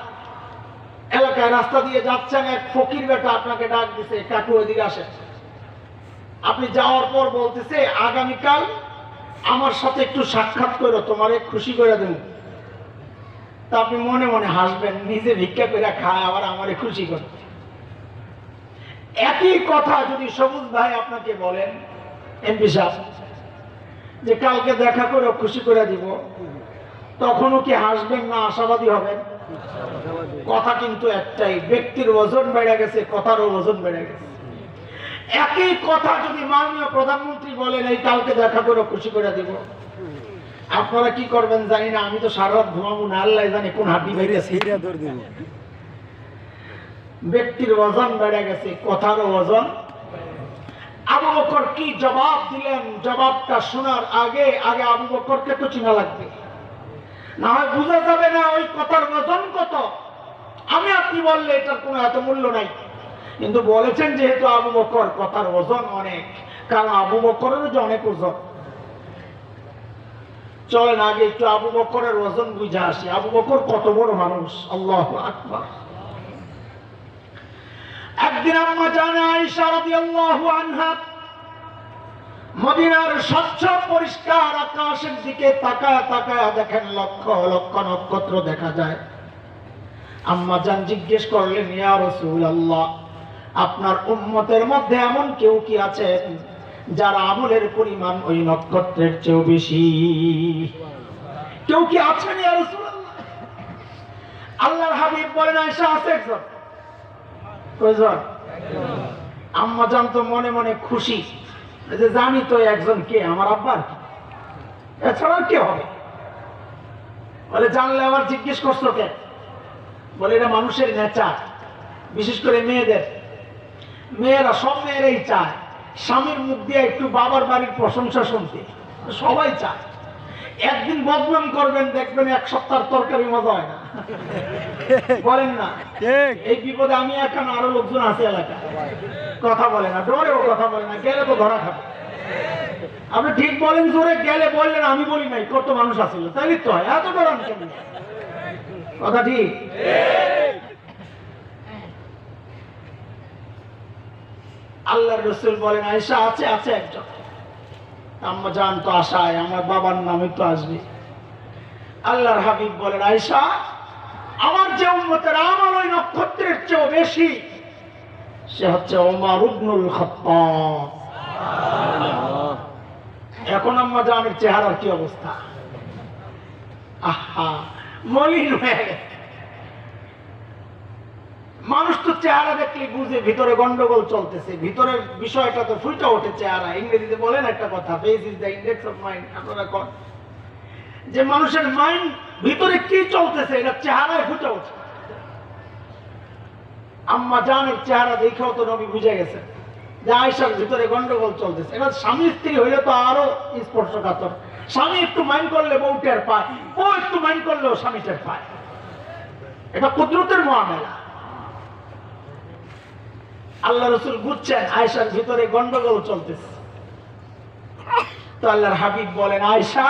এলাকায় রাস্তা দিয়ে যাচ্ছেন, এক ফকির বেটা আপনাকে ডাক দিছে, কাকু এদিকে আসে। আপনি যাওয়ার পর বলতেছে, আগামীকাল আমার সাথে একটু সাক্ষাৎ করো, তোমারে খুশি করে দেব। তা আপনি মনে মনে হাসবেন, নিজে ভিক্ষা করে খায় আবার আমারে খুশি করে। একই কথা যদি সবুজ ভাই আপনাকে বলেন, এমপি সাহেব, যে কালকে দেখা করে খুশি করে দিব, তখনও কি হাসবেন না আশাবাদী হবেন? কথা কিন্তু একটাই, ব্যক্তির ওজন বেড়ে গেছে, কথারও ওজন বেড়ে গেছে। একই কথা যদি মাননীয় প্রধানমন্ত্রী বলেন, এই কালকে দেখা করে খুশি করে দিব, আপনারা কি করবেন জানি না, আমি তো সারা রাত ঘুমাবো না, আল্লাহ জানে কোন হাড্ডি বেরিয়েছে। ব্যক্তির ওজন বেড়ে গেছে, কথারও ওজন। আবু বকর কি জবাব দিলেন, জবাবটা শোনার আগে আগে আবু বকরকে তো চিনা লাগবে, না হয় বোঝা যাবে না ওই কথার ওজন কত। আমি আপনি বললে এটার কোনো এত মূল্য নাই, কিন্তু বলেছেন যেহেতু আবু বকর, কথার ওজন অনেক, কারণ আবু বকরের যে অনেক ওজন। চলেন আগে একটু আবু বকরের ওজন বুঝে আসি। আবু বকর কত বড় মানুষ, আল্লাহু আকবার। একদিন আম্মা জানা আয়েশা রাদিয়াল্লাহু আনহা মদিনার স্বচ্ছ পরিষ্কার আকাশের দিকে তাকায় তাকায় দেখেন লক্ষ লক্ষ নক্ষত্র দেখা যায়। আম্মা জান জিজ্ঞেস করলেন, ইয়া রাসূলুল্লাহ, আপনার উম্মতের মধ্যে এমন কেউ কি আছেন যার আমলের পরিমাণ ওই নক্ষত্রের চেয়েও বেশি? কেউ কি আছেন ইয়া রাসূলুল্লাহ? আল্লাহর হাবিব বলেন, আয়েশা আছে একজন। কয়জন? আম্মা জান তো মনে মনে খুশি, যে জানি তো একজন, কে? আমার আব্বার, এছাড়া কে হবে? বলে, জানলে আবার জিজ্ঞেস করছো কে? বলে, এটা মানুষের নেচার, বিশেষ করে মেয়েদের। মেয়েরা, সব মেয়েরাই চায় স্বামীর মুখ দিয়ে একটু বাবার বাড়ির প্রশংসা শুনতে, সবাই চায়। একদিন বদনাম করবেন, দেখবেন এক সপ্তাহ তরকারি মজা হয় না। বলেন না? এই বিপদে আমি এখন, আরো লোকজন আছে এলাকায়, কথা বলে না, ডরেও কথা বলে না, গেলে তো ধরা খাবে। আপনি ঠিক বলেন, জোরে গেলে বললেন, আমি বলি নাই, কত মানুষ আসছিল, তাই তো হয়, এত ডরান কেন? কথা ঠিক। আল্লাহর রাসূল বলেন, আয়েশা আছে, আছে একজন। আম্মা জান তো আশায়, আমার বাবার নামে তো আসবে। আল্লাহর হাবিব বলেন, আয়েশা, আমার যে উম্মতের আমল ওই নক্ষত্রের চেয়েও বেশি, সে হচ্ছে ওমর ইবনুল খাত্তাব। এখন আম্মা জানের চেহারার কি অবস্থা? আহা, মলিন হয়ে গেছে। মানুষ তো চেহারা দেখলে বুঝে ভিতরে গন্ডগোল চলতেছে, ভিতরের বিষয়টা তো ফুটে ওঠে চেহারা। ইংরেজিতে বলেন একটা কথা, face is the index of mind. আপনারা কোন যে মানুষের মাইন্ড ভিতরে কি চলতেছে এটা চেহারায় ফুটে ওঠে। আম্মা জানের চেহারা দেখেও তো নবী বুঝে গেছে যে আয়েশার ভিতরে গন্ডগোল চলতেছে। এটা স্বামী স্ত্রী হইলে তো আরো স্পর্শকাতর। স্বামী একটু মাইন্ড করলে বউ টের পায়, বউ একটু মাইন্ড করলেও স্বামী টের পায়। এটা কুদরতের মুআমালা। আল্লাহ রাসূল বুঝছেন আয়েশার ভিতরে গন্ডগোল চলতেছে। তো আল্লাহর হাবিব বলেন, আয়েশা,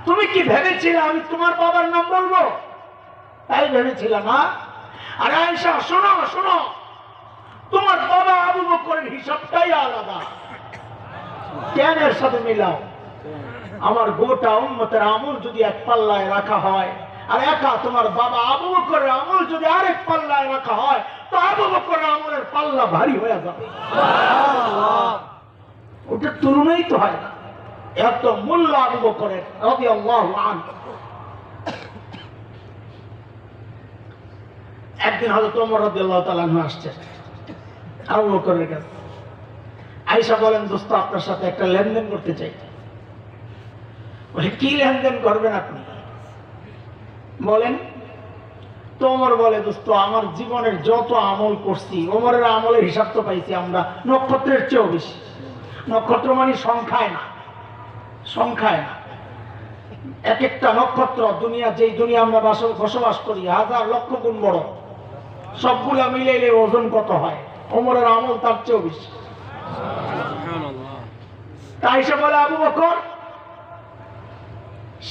তুমি কি ভেবেছিলে আমি তোমার বাবার নাম বলবো? তাই ভেবেছিলাম না? আর আয়েশা, শোনো শোনো, তোমার বাবা আবু বকরের হিসাবটাই আলাদা। কেন এর সাথে মিলাও? আমার গোটা উম্মতের আমল যদি এক পাল্লায় রাখা হয়, আর একা তোমার বাবা আবু বকরের আমল যদি আরেক পাল্লায় রাখা হয়, তো আবু বকরের আমলের পাল্লা ভারী হয়ে যাবে। ওটা তুলনাই তো হয় না, এত মূল্য আবু বকরের রাদিয়াল্লাহু আনহু। একদিন হযরত ওমর রাদিয়াল্লাহু তাআলা আনহু আসছে আবু বকরের কাছে। আয়েশা বলেন, দোস্ত, আপনার সাথে একটা লেনদেন করতে চাই। বলে, কি লেনদেন করবেন আপনি? বলেন। তো ওমর বলে, দোস্ত, আমার জীবনের যত আমল করছি, ওমরের আমলের হিসাব তো পাইছি আমরা নক্ষত্রের চেয়েও বেশি। নক্ষত্র মানে সংখ্যায় না, সংখ্যায় না। এক একটা নক্ষত্র দুনিয়া, যেই দুনিয়া আমরা বসবাস করি, হাজার লক্ষ গুণ বড়। সবগুলা মিলাইলে ওজন কত হয়? ওমরের আমল তার চেয়েও বেশি। তাই সে বলে আবু বকর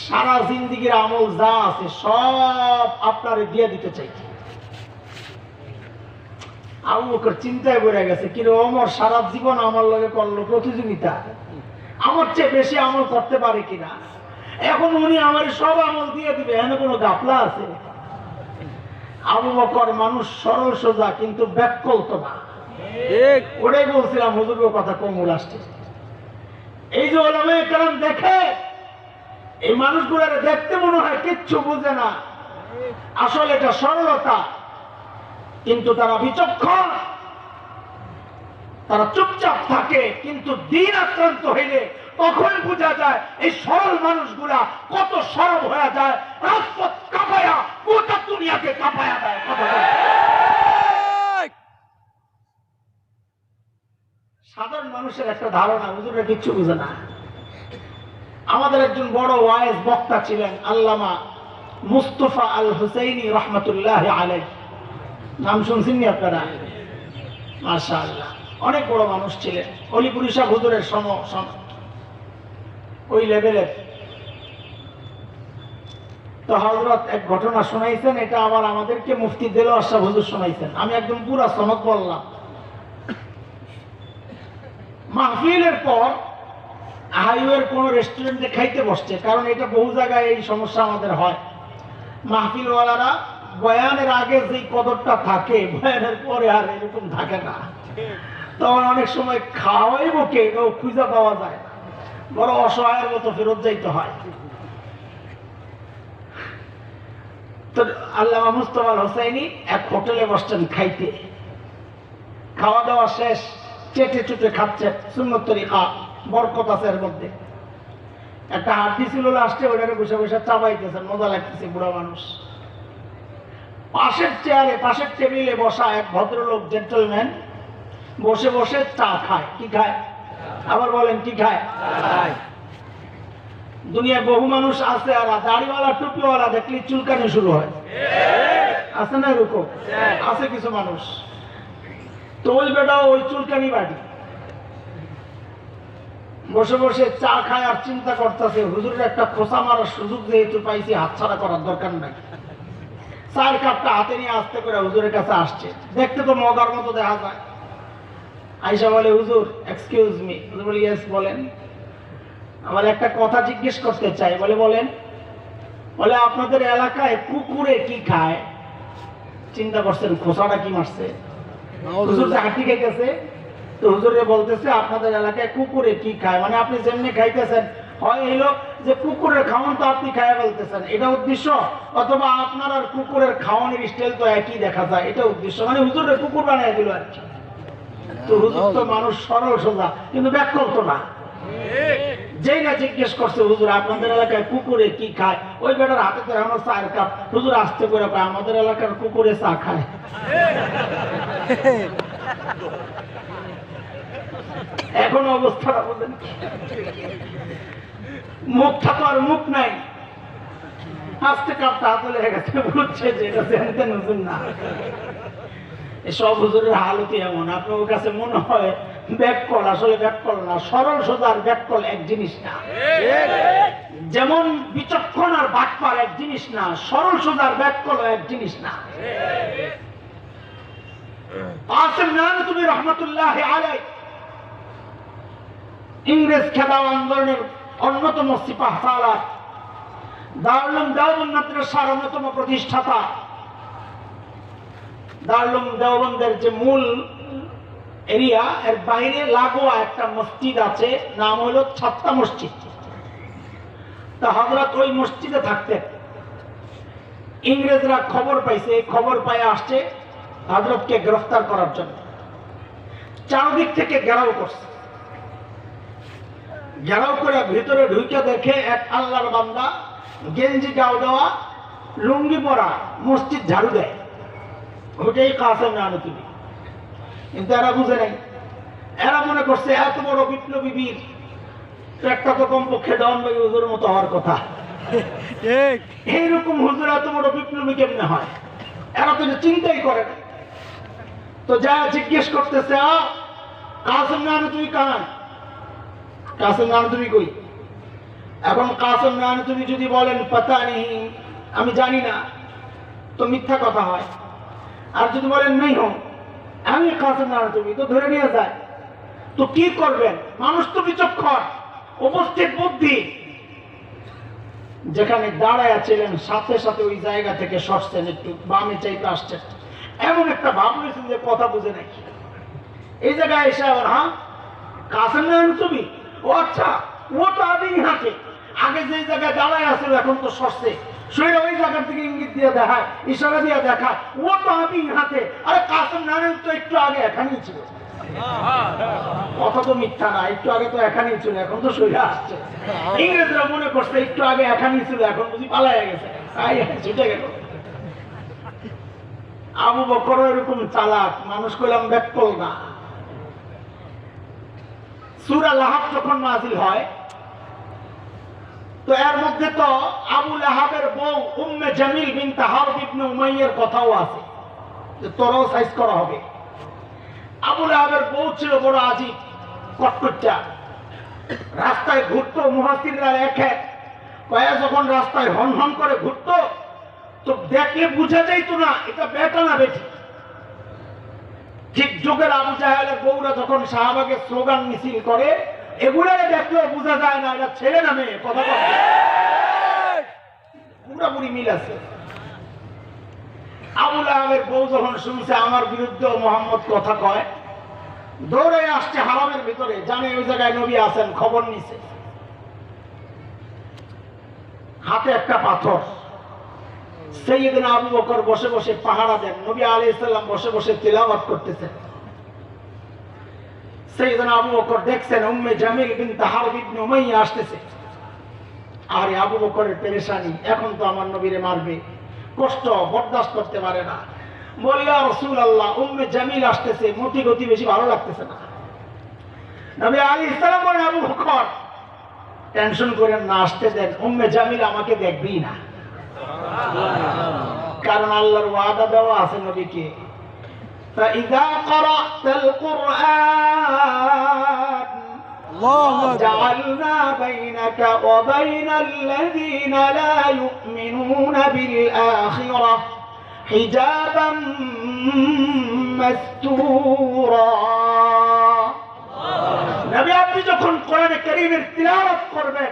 সারা জিন্দিগির আমল যা আছে সব আপনারে দিয়ে দিতে চাইছে। আবু বকর চিন্তায় পড়ে গেছে, কি রে ওমর সারা জীবন আমার লগে করলো প্রতিযোগিতা, আমার চেয়ে বেশি আমল করতে পারে কিনা, এখন উনি আমার সব আমল দিয়ে দিবে, এখানে কোনো গাফলা আছে? আবু বকর মানুষ সরল সোজা, কিন্তু ব্যাকল তো না। ওটাই বলছিলাম, হুজুরের কথা কমুল আসছে। এই যে ওলামায়ে কেরাম দেখে, এই মানুষগুলোর দেখতে মনে হয় কিচ্ছু বুঝে না, আসলে এটা সরলতা, কিন্তু তারা বিচক্ষণ, তারা চুপচাপ থাকে, কিন্তু দিন আক্রান্ত হইলে তখন বোঝা যায় এই সরল মানুষগুলা কত সরব হয়ে যায়, রাজপথ কাঁপায়া গোটা দুনিয়াকে কাঁপায়া দেয়। সাধারণ মানুষের একটা ধারণা, হুজুররা কিচ্ছু বুঝে না। আমাদের একজন বড় ওয়াইজ বক্তা ছিলেন আল্লামা মুস্তাফা আল হুসাইনি রহমাতুল্লাহ আলাইহি, নাম শুনছেন নি আপনারা? মাশাআল্লাহ, অনেক বড় মানুষ ছিলেন, অলিপুর সাহেব হুজুরের সম ওই লেভেলের। তো হযরত এক ঘটনা শোনাইছেন, এটা আবার আমাদেরকে মুফতি দেলোয়ার সাহেব হুজুর শোনাইছেন, আমি একদম পুরা সনদ বললাম। মাহফিলের পর হাইওয়ের কোন রেস্টুরেন্টে খাইতে বসছে, কারণ এটা বহু জায়গায় এই সমস্যা আমাদের হয়। মাহফিলওয়ালারা বয়ানের আগে যেই কদরটা থাকে, বয়ানের পরে আর এরকম থাকে না। তখন অনেক সময় খাওয়াইব কে এটাও খুঁজে পাওয়া যায়, বড় অসহায়ের মতো ফেরত যাইতে হয়। তো আল্লামা মুস্তাফা আল হুসাইনি এক হোটেলে বসছেন খাইতে, খাওয়া দাওয়া শেষ, চেটে চুটে খাচ্ছে, সুন্নত তরিকা, বরকত আছে এর মধ্যে। একটা হাড্ডি ছিল লাস্টে, ওইটাকে বসে বসে চাবাইতেছেন, মজা লাগতেছে, বুড়া মানুষ। পাশের চেয়ারে, পাশের টেবিলে বসা এক ভদ্রলোক, জেন্টলম্যান, বসে বসে চা খায়। কি খায়? আবার বলেন কি খায়? দুনিয়ায় বহু মানুষ আছে, আর দাড়িওয়ালা টুপিওয়ালা দেখলে চুলকানি শুরু হয়, আছে না? এরকম আছে কিছু মানুষ। তো ওই বেটাও ওই চুলকানি বাড়ি, বসে বসে চা খায় আর চিন্তা করতেছে, হুজুরের একটা খোসা মারার সুযোগ যেহেতু পাইছি, হাতছাড়া করার দরকার নাই। চায়ের কাপটা হাতে নিয়ে আস্তে করে হুজুরের কাছে আসছে, দেখতে তো মগার মতো দেখা যায়। আইসা বলে, হুজুর এক্সকিউজ মি। হুজুর বলে, ইয়েস বলেন। আমার একটা কথা জিজ্ঞেস করতে চাই। বলে, বলেন। বলে, আপনাদের এলাকায় কুকুরে কি খায়? চিন্তা করছেন খোসাটা কি মারছে, হুজুর চাকরি খাইতেছে। তো হুজুরে বলতেছে, আপনাদের এলাকায় কুকুরে কি খায়, মানে আপনি যেমনি খাইতেছেন, হয় এলো যে কুকুরের খাওয়ান তো আপনি খাইয়া ফেলতেছেন, এটা উদ্দেশ্য, অথবা আপনার আর কুকুরের খাওয়ানোর স্টাইল তো একই দেখা যায়, এটা উদ্দেশ্য, মানে হুজুরের কুকুর বানায় দিল আর কি। তো হুজুর তো মানুষ সরল সোজা, কিন্তু ব্যাকল তো না। যেই না জিজ্ঞেস করছে, হুজুর আপনাদের এলাকায় কুকুরে কি খায়, ওই বেটার হাতে তো এমন চায়ের কাপ, হুজুর আসতে করে পায়, আমাদের এলাকার কুকুরে চা খায়। এখন অবস্থাটা বলেন, মুখটা তো আর মুখ নাই, আস্তে কাপটা হাতে লেগে গেছে, বুঝছে যে এটা জানতেন হুজুর না। সব হুজুরের হালতি এমন, আপনার কাছে মনে হয় ব্যাককল, আসলে ব্যাককল না। সরল সোজার ব্যাককল এক জিনিস না, যেমন বিচক্ষণ আর বাটপার এক জিনিস না, সরল সোজার ব্যাককল এক জিনিস না। আসিম নানতুবি রহমাতুল্লাহি আলাইহি ইংরেজ খেলাও আন্দোলনের অন্যতম সিপাহসালার, দারুল দেওবন্দ মাদ্রাসার অন্যতম প্রতিষ্ঠাতা। দারুল দেওবন্দের যে মূল এরিয়া, এর বাইরে লাগোয়া একটা মসজিদ আছে, নাম হলো ছাত্তা মসজিদ। তা হযরত ওই মসজিদে থাকতেন। ইংরেজরা খবর পাইছে, খবর পায় আসছে হযরতকে গ্রেফতার করার জন্য। চারদিক থেকে ঘেরাও করছে, ঘেরাও করে ভিতরে ঢুকে দেখে এক আল্লাহর বান্দা, গেঞ্জি গাও দেওয়া, লুঙ্গি পরা, মসজিদ ঝাড়ু দেয়। ওটাই কাসেম নানতুবি। কিন্তু এরা বুঝে নাই, এরা মনে করছে এত বড় বিপ্লবী বীর, একটা তো কমপক্ষে দেওয়ানবাগী হুজুরের মতো হওয়ার কথা। এইরকম হুজুর এত বড় বিপ্লবী কেমনে হয়? এরা তো চিন্তাই করে না। তো যা জিজ্ঞেস করতেছে, কাসেম নানু তুমি কান, কাসেম নানু তুমি কই? এখন কাসেম নানু তুমি যদি বলেন পাতা নেই, আমি জানি না, তো মিথ্যা কথা হয়। আর যদি বলেন নেই হোক আমি কাসেম নানু তুমি, তো ধরে নিয়ে যায়। তো কি করবেন? মানুষ তো বিচক্ষণ, উপস্থিত বুদ্ধি। যেখানে দাঁড়ায় ছিলেন সাথে সাথে ওই জায়গা থেকে সরছেন, একটু বামে চাইতে আসছেন, এমন একটা ভাব নিয়েছেন যে কথা বুঝে নাই। এই জায়গায় এসে আবার হ্যাঁ কাসেম নানু তুমি, ও আচ্ছা, ও তো আগে হাঁটে, আগে যে জায়গায় দাঁড়ায় আসছিল এখন তো সরছে, শরীরে ওই জায়গা থেকে ইঙ্গিত দিয়ে দেখায়, ইশারা দিয়ে দেখায়, ও তো আগে হাঁটে। আরে কাসেম নানু তো একটু আগে এখানেই ছিল। কথা তো মিথ্যা না, একটু আগে তো এখানেই ছিল, এখন তো শরীরে আসছে। ইংরেজরা মনে করছে একটু আগে এখানেই ছিল, এখন বুঝি পালাইয়া গেছে, ছুটে গেল। আবু বকর এরকম চালাক মানুষ, কইলাম ব্যাকল না। সূরা লাহাব যখন নাযিল হয়, তো এর মধ্যে তো আবু লাহাবের বউ উম্মে জামিল বিনতে হারব ইবনে উমাইয়ার কথাও আছে, যে তোরও সাইজ করা হবে। আবু লাহাবের বউ ছিল বড় আজীব, কটকচ্চা, রাস্তায় ঘুরতো। মুহাসসিররা লেখে কয়া যখন রাস্তায় হন হন করে ঘুরতো, তো দেখলে বুঝা যাইতো না এটা বেটা না বেটি। ঠিক যুগের আবু জাহেলের বউরা যখন শাহবাগে স্লোগান মিছিল করে, এগুলারে দেখলেও বোঝা যায় না এটা ছেলে না মেয়ে। কথা বলে পুরাপুরি মিল আছে। আবু লাহাবের বউ যখন শুনছে আমার বিরুদ্ধে মোহাম্মদ কথা কয়, দৌড়ে আসছে হারামের ভিতরে, জানে ওই জায়গায় নবী আছেন, খবর নিছে। হাতে একটা পাথর, সাইয়েদনা আবু বকর বসে বসে পাহারা দেন, নবী আলাইহিস সালাম বসে বসে তিলাওয়াত করতেছেন। সাইয়েদনা আবু বকর দেখছেন উম্মে জামিল বিনতে হারব ইবনে উমাইয়া আসতেছে। আরে আবু বকরের পেরেশানি, এখন তো আমার নবীরে মারবে, কষ্ট বরদাস্ত করতে পারে না। বলে ইয়া রাসূলুল্লাহ, উম্মে জামিল আসতেছে, মতি গতি বেশি ভালো লাগতেছে না। নবী আলাইহিস সালাম বলেন, আবু বকর টেনশন করেন না, আসতে দেন, উম্মে জামিল আমাকে দেখবেই না। কারণ আল্লাহর ওয়াদা দেওয়া আছে নবীকে, فإذا قرأت القرآن جعلنا بينك وبين الذين لا يؤمنون بالآخرة حجابا مستورا। নবী আপনি যখন কোরআনে কারীমের তিলাওয়াত করবেন,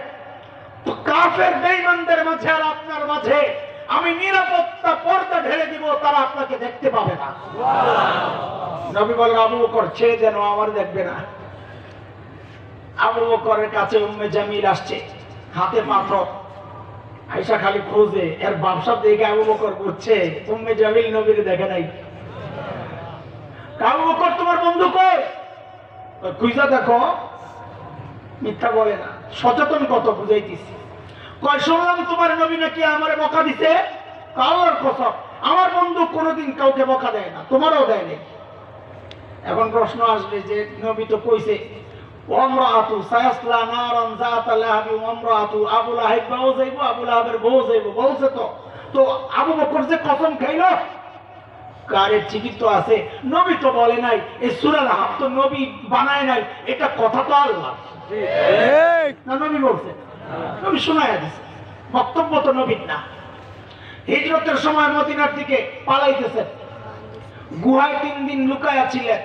তো কাফের বেঈমানদের মাঝে আর আপনার মাঝে আমি নিরাপত্তা পর্দা ঢেলে দিব, তারা আপনাকে দেখতে পাবে না। নবী বলেন, আবু বকর ছেড়ে দেন, আমার দেখবে না। আবু বকরের কাছে উম্মে জামিল আসছে, হাতে পাথর, আয়েশা খালি খোঁজে, এর ব্যবসা দেখে আবু বকর বুঝছে উম্মে জামিল নবীর দেখে নাই। আবু বকর তোমার বন্ধু কই? খুঁজা দেখো, মিথ্যা বলে না, সচেতন কত বুঝাইতেছি। কয় শুনলাম তোমার নবী নাকি আমারে বকা দিছে। আল্লাহর কসম, আমার বন্ধু কোনোদিন কাউকে বকা দেয় না, তোমারও দেয় নাই। এখন প্রশ্ন আসবে যে নবী তো কইছে ওমরাতু সায়াসলা নারান যাতা লাহাবি ওমরাতু, আবু লাহাব বউ যাইবো, আবু লাহাবের বউ যাইবো, বলছে তো। তো আবু বকর যে কসম খাইলো, কারে ঠিকই তো আছে, নবী তো বলে নাই। এই সূরা লাহাব তো নবী বানায় নাই, এটা কথা তো আল্লাহ না নবী বলছে, নবী শোনায়া দিছে, বক্তব্য তো নবীর না। হিজরতের সময় মদিনার দিকে পালাইতেছেন, গুহায় 3 দিন লুকায়া ছিলেন।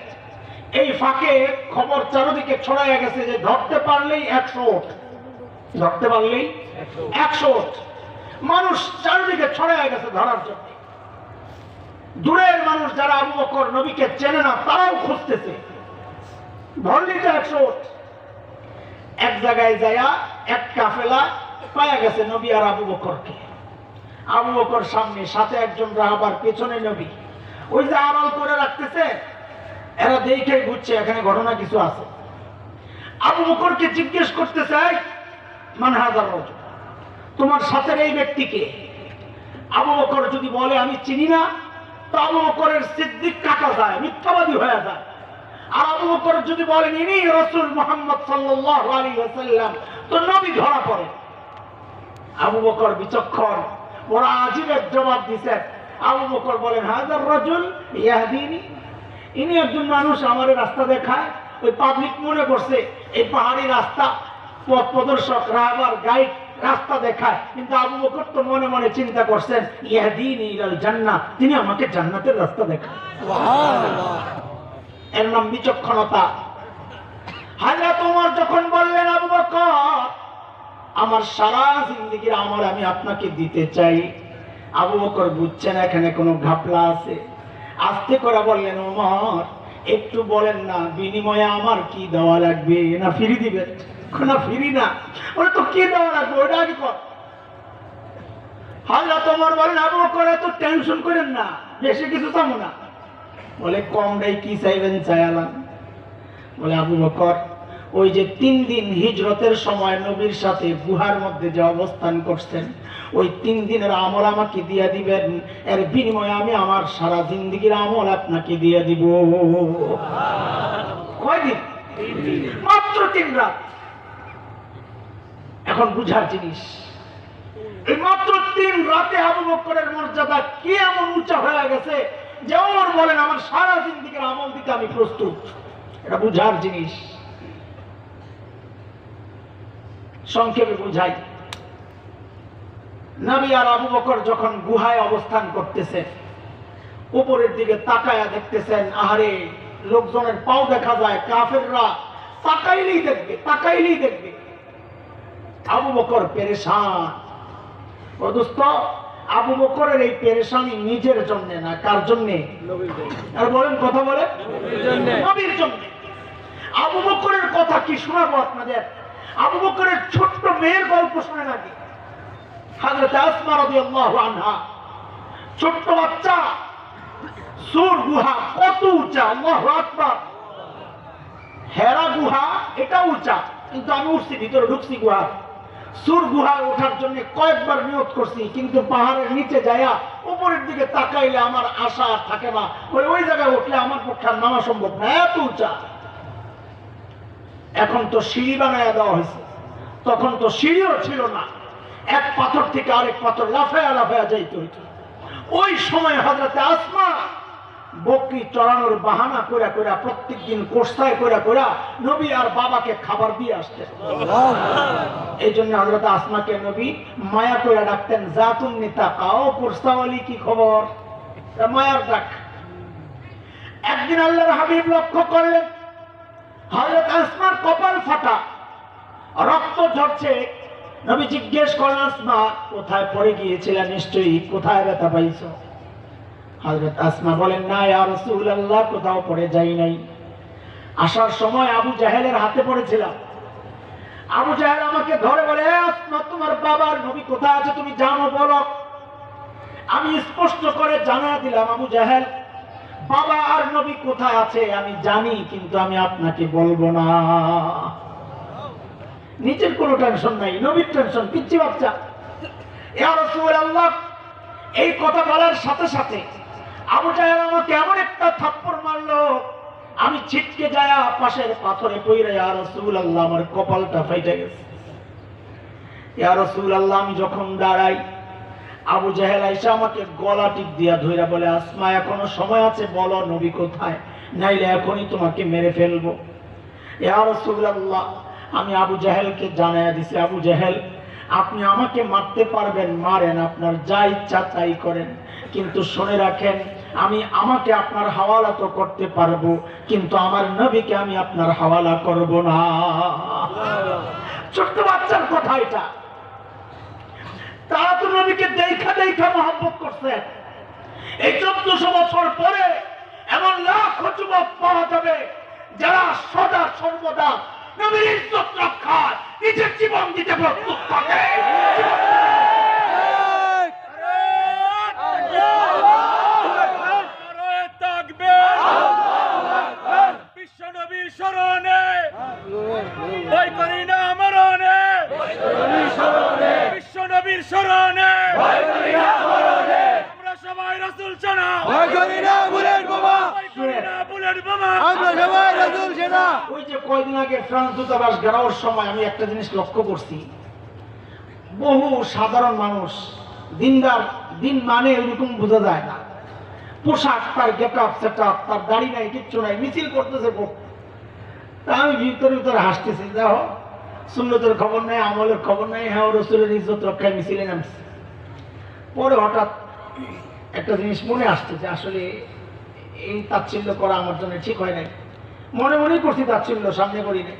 এই ফাঁকে খবর চারদিকে ছড়াইয়া গেছে যে ধরতে পারলেই 100 ওট, ধরতে পারলেই 100 ওট। মানুষ চারদিকে ছড়াইয়া গেছে ধরার জন্য। দূরের মানুষ যারা আবু বকর নবীকে চেনে না, তারাও খুঁজতেছে, ধরলেই তো 100 ওট। এক জায়গায় যায়া এক কাফেলা পায়া গেছে নবী আর আবু বকরকে। আবু বকর সামনে, সাথে একজন রাহাবার, পেছনে নবী। ওই যে আড়াল করে রাখতেছে, এরা দেখে বুঝছে এখানে ঘটনা কিছু আছে। আবু বকরকে জিজ্ঞেস করতেছে, মান হাযার রাজুল, তোমার সাথে এই ব্যক্তিকে? আবু বকর যদি বলে আমি চিনি না, তো আবু বকরের সিদ্দিক কাটা যায়, মিথ্যাবাদী হয়ে যায়। আর আবু বকর যদি বলেন ইনি রাসূল মুহাম্মদ সাল্লাল্লাহু আলাইহি ওয়াসাল্লাম, তো নবী ধরা পড়ে। আবু বকর বিচক্ষণ, বড় আজীব এক জবাব দিয়েছেন। আবু বকর বলেন হাযার রাজুল ইয়াহদিনি, ইনি একজন মানুষ আমার রাস্তা দেখায়। ওই পাবলিক মনে করছে এই পাহাড়ি রাস্তা, পথ প্রদর্শক রাহবার গাইড রাস্তা দেখায়, কিন্তু আবু বকর তো মনে মনে চিন্তা করছেন ইয়াহদিনি ইলাল জান্নাহ, তিনি আমাকে জান্নাতের রাস্তা দেখায়। সুবহানাল্লাহ, এর নাম বিচক্ষণতা। হযরত ওমর যখন বললেন আবু বকর আমার সারা জিন্দেগীর আমল আমি আপনাকে দিতে চাই, আবু বকর বুঝছেন এখানে কোনো ঘাপলা আছে। আস্তে করে বললেন ওমর একটু বলেন না বিনিময়ে আমার কি দেওয়া লাগবে, না ফ্রি দিবেন? না ফ্রি না, ওটা তো কি দেওয়া লাগবে ওটা আগে কর। হযরত ওমর বলেন আবু বকর এত টেনশন করেন না, বেশি কিছু চাবো না। বলে কম দেয় কি চাইবেন চাইলাম। বলে আবু বকর ওই যে 3 দিন হিজরতের সময় নবীর সাথে গুহার মধ্যে যে অবস্থান করছেন, ওই 3 দিনের আমল আমাকে দিয়ে দিবেন, এর বিনিময়ে আমি আমার সারা জিন্দেগীর আমল আপনাকে দিয়ে দিব। কয়দিন? মাত্র 3 রাত। এখন বুঝার জিনিস, এই মাত্র 3 রাতে আবু বকরের মর্যাদা কি এমন উঁচা হয়ে গেছে যে ওমর বলেন আমার সারা জিন্দেগীর আমল দিতে আমি প্রস্তুত। এটা বুঝার জিনিস। সংক্ষেপে বুঝাই, নবী আর আবু বকর যখন গুহায় অবস্থান করতেছে, উপরের দিকে তাকায়া দেখতেছেন আহারে লোকজনের পাও দেখা যায়, কাফেররা তাকাইলেই দেখবে তাকাইলেই দেখবে। আবু বকর পেরেশান। ও দোস্ত, আবু বকরের এই পেরেশানি নিজের জন্য না, কার জন্য? আর বলেন, কথা বলে, নবীর জন্য। আবু বকরের কথা কি শোনাবো আপনাদের? আবু বকরের ছোট্ট মেয়ের গল্প শুনে নাকি? হযরত আসমা রাদিয়াল্লাহু আনহা, ছোট্ট বাচ্চা, সূর গুহা কত উঁচা, আল্লাহু আকবার। হেরা গুহা এটা উঁচা, কিন্তু আমি উঠছি, ভিতরে ঢুকছি গুহা। সূর গুহায় ওঠার জন্য কয়েকবার নিয়ত করছি, কিন্তু পাহাড়ের নিচে যাইয়া উপরের দিকে তাকাইলে আমার আশা থাকে না, ওই জায়গায় উঠলে আমার পক্ষে নামা সম্ভব না, এত উঁচা। এখন তো সিঁড়ি বানায় দেওয়া হয়েছে, তখন তো সিঁড়িও ছিল না, এক পাথর থেকে আরেক পাথর লাফায়া লাফায়া যাইতে হইতো। ওই সময় হযরত আসমা বকরি চড়ানোর বাহানা কইরা কইরা প্রত্যেকদিন কোষ্টায় কইরা কইরা নবী আর বাবাকে খাবার দিয়ে আসতেন। এই জন্য হযরত আসমাকে নবী মায়া কইরা ডাকতেন, জাতুন নিতা কাও কোষ্টাওয়ালি, কি খবর? মায়ার ডাক। একদিন আল্লাহর হাবিব লক্ষ্য করলেন হযরত আসমার কপাল ফাটা, রক্ত ঝরছে। নবী জিজ্ঞেস করলেন আসমা কোথায় পড়ে গিয়েছিলেন, নিশ্চয়ই কোথায় ব্যথা পাইছো? হযরত আসমা বলেন না ইয়া রাসূলুল্লাহ, কোথাও পড়ে যাই নাই। আসার সময় আবু জাহেলের হাতে পড়েছিলাম। আবু জাহেল আমাকে ধরে বলে, আসমা তোমার বাবার নবী কোথায় আছে তুমি জানো, বলো। আমি স্পষ্ট করে জানা দিলাম, আবু জাহেল বাবা আর নবী কোথায় আছে আমি জানি, কিন্তু আমি আপনাকে বলবো না। নিজের কোনো টেনশন নাই, নবীর টেনশন, পিচ্চি বাচ্চা। ইয়া রাসূলুল্লাহ, এই কথা বলার সাথে সাথে আবু জাহেল আমাকে এমন একটা থাপ্পড় মারলো, আমি ছিটকে যায় পাশের পাথরে পড়ে, ইয়া রাসূলুল্লাহ আমার কপালটা ফাইটে গেছে। ইয়া রাসূলুল্লাহ, আমি যখন দাঁড়াই আবু জাহেল আইসা আমাকে গলা টিপ দিয়া ধইরা বলে, আসমা এখনো সময় আছে, বলো নবী কোথায়, নাইলে এখনই তোমাকে মেরে ফেলবো। ইয়া রাসূলুল্লাহ, আমি আবু জাহেলকে জানাইয়া দিছি, আবু জাহেল আপনি আমাকে মারতে পারবেন, মারেন, আপনার যা ইচ্ছা তাই করেন, কিন্তু শুনে রাখেন আমি আমাকে আপনার হাওয়ালা তো করতে পারবো, কিন্তু আমার নবীকে আমি আপনার হাওয়ালা করব না। ছোট্ট বাচ্চার কথা এটা। তারা তো নবীকে দেখা দেখা মহব্বত করছেন। এই 1400 বছর পরে এমন লাখো যুবক পাওয়া যাবে যারা সদা সর্বদা নবীর ইজ্জত রক্ষায় নিজের জীবন দিতে প্রস্তুত থাকে। বিশ্ব নবীর স্মরণে ভয় করি না মরণে, বিশ্ব নবীর স্মরণে আমরা সবাই রাসূল শোনা, ভয় করি না ভুলের বাবা, ভয় করি না ভুলের ওই যে কয়দিন আগে ফ্রান্স দূতাবাস ঘেরাওর সময় আমি একটা জিনিস লক্ষ্য করছি, বহু সাধারণ মানুষ, দিনদার, দিন মানে এরকম বোঝা যায় না, পোশাক, তার গেটআপ সেটআপ, তার দাড়ি নাই, কিচ্ছু নাই, মিছিল করতেছে। তা আমি ভিতরে ভিতরে হাসতেছি, দেখো সুন্নতের খবর নেই, আমলের খবর নেই, হ্যাঁ রসুলের ইজ্জত রক্ষায় মিছিলে নামছে। পরে হঠাৎ একটা জিনিস মনে আসছে যে আসলে এই তাচ্ছিল্য করা আমার জন্য ঠিক হয় নাই। মনে মনেই করছি তাচ্ছিল্য, সামনে করি নাই।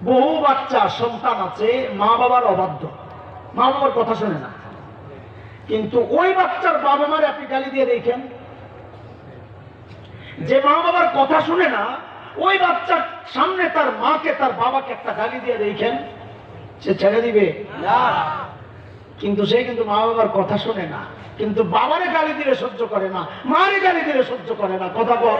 বহু বাচ্চা সন্তান আছে মা বাবার অবাধ্য, মা বাবার কথা শোনে না, কিন্তু ওই বাচ্চার বাবা মারে আপনি গালি দিয়ে দেখেন, যে মা বাবার কথা শুনে না ওই বাচ্চার সামনে তার মাকে তার বাবাকে একটা গালি দিয়ে দেখেন, সে ছেড়ে দিবে না। কিন্তু সে কিন্তু মা বাবার কথা শুনে না, কিন্তু বাবারে গালি দিলে সহ্য করে না, মারে গালি দিলে সহ্য করে না। কথা বল।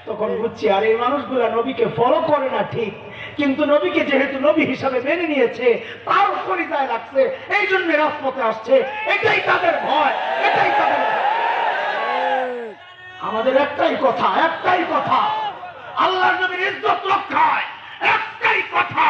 তখন বুঝছি আর এই মানুষগুলা নবীকে ফলো করে না ঠিক, কিন্তু নবীকে যেহেতু নবী হিসাবে মেনে নিয়েছে, তার পরিচয় রাখছে, এই জন্য রাজপথে আসছে। এটাই তাদের ভয়, এটাই তাদের ভয়। আমাদের একটাই কথা, একটাই কথা, আল্লাহর নবীর ইজ্জত রক্ষায় একটাই কথা,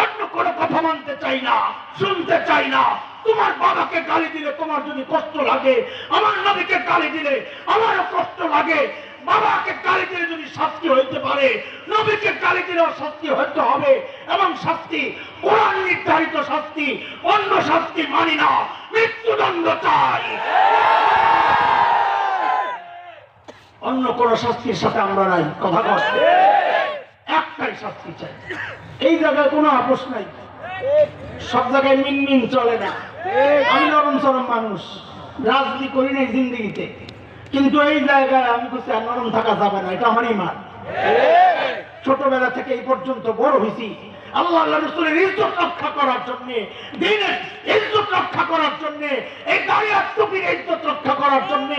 অন্য কোনো কথা মানতে চাই না, শুনতে চাই না। তোমার বাবাকে গালি দিলে তোমার যদি কষ্ট লাগে, আমার নবীকে গালি দিলে আমারও কষ্ট লাগে। বাবাকে গালি দিলে যদি শাস্তি হইতে পারে, নবীকে গালি দিলেও শাস্তি হইতে হবে, এবং শাস্তি কোরআন নির্ধারিত শাস্তি, অন্য শাস্তি মানি না, মৃত্যুদণ্ড চাই। অন্য কোন শাস্তির সাথে আমরা নাই। কথা বল। একটাই শাস্তি চাই। এই জায়গায় কোনো আপোষ নাই, সব জায়গায় মিনমিন চলে না। আমি নরম চরম মানুষ, রাজনীতি করি নাই জিন্দিগিতে, কিন্তু এই জায়গায় আমি কিছু নরম থাকা যাবে না, এটা আমার ইমান। ছোটবেলা থেকে এই পর্যন্ত বড় হয়েছি আল্লাহ আল্লাহ রাসূলের ইজ্জত রক্ষা করার জন্য, দ্বীনের ইজ্জত রক্ষা করার জন্য, এই দাঁড়িয়ে টুপির ইজ্জত রক্ষা করার জন্য,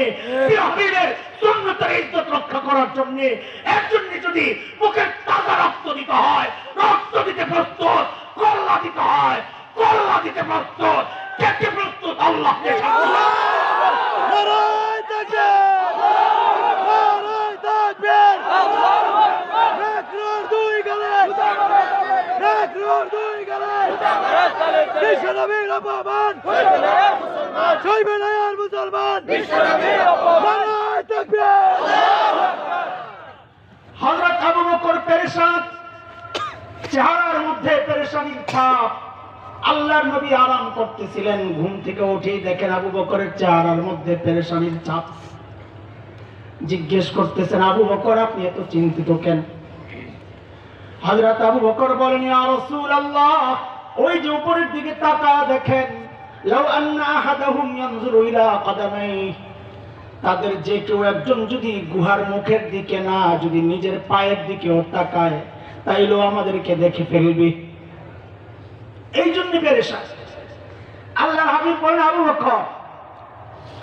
হাবিবের সুন্নতের ইজ্জত রক্ষা করার জন্য। এর জন্য যদি মুখের তাজা রক্ত দিতে হয়, রক্ত দিতে প্রস্তুত, কল্লা দিতে হয়, কল্লা দিতে প্রস্তুত, কেটে প্রস্তুত। আল্লাহকে হযরত আবু বকর পেরেশান, চেহারার মধ্যে পেরেশানির ছাপ। আল্লাহর নবী আরাম করতেছিলেন, ঘুম থেকে উঠেই দেখেন আবু বকরের চেহারার মধ্যে পেরেশানির ছাপ। জিজ্ঞেস করতেছেন, আবু বকর আপনি এত চিন্তিত কেন? হযরত আবু বকর বলেন, ইয়া রাসূলুল্লাহ, ওই যে উপরের দিকে তাকায় দেখেন, লাউ আন্না আহাদাহুম ইয়ানজুরু ইলা কদামাইহি, তাদের যে কেউ একজন যদি গুহার মুখের দিকে না, যদি নিজের পায়ের দিকেও তাকায়, তাইলেও আমাদেরকে দেখে ফেলবে। এই জন্য পেরেশান। আল্লাহর হাবিব বলেন, আবু বকর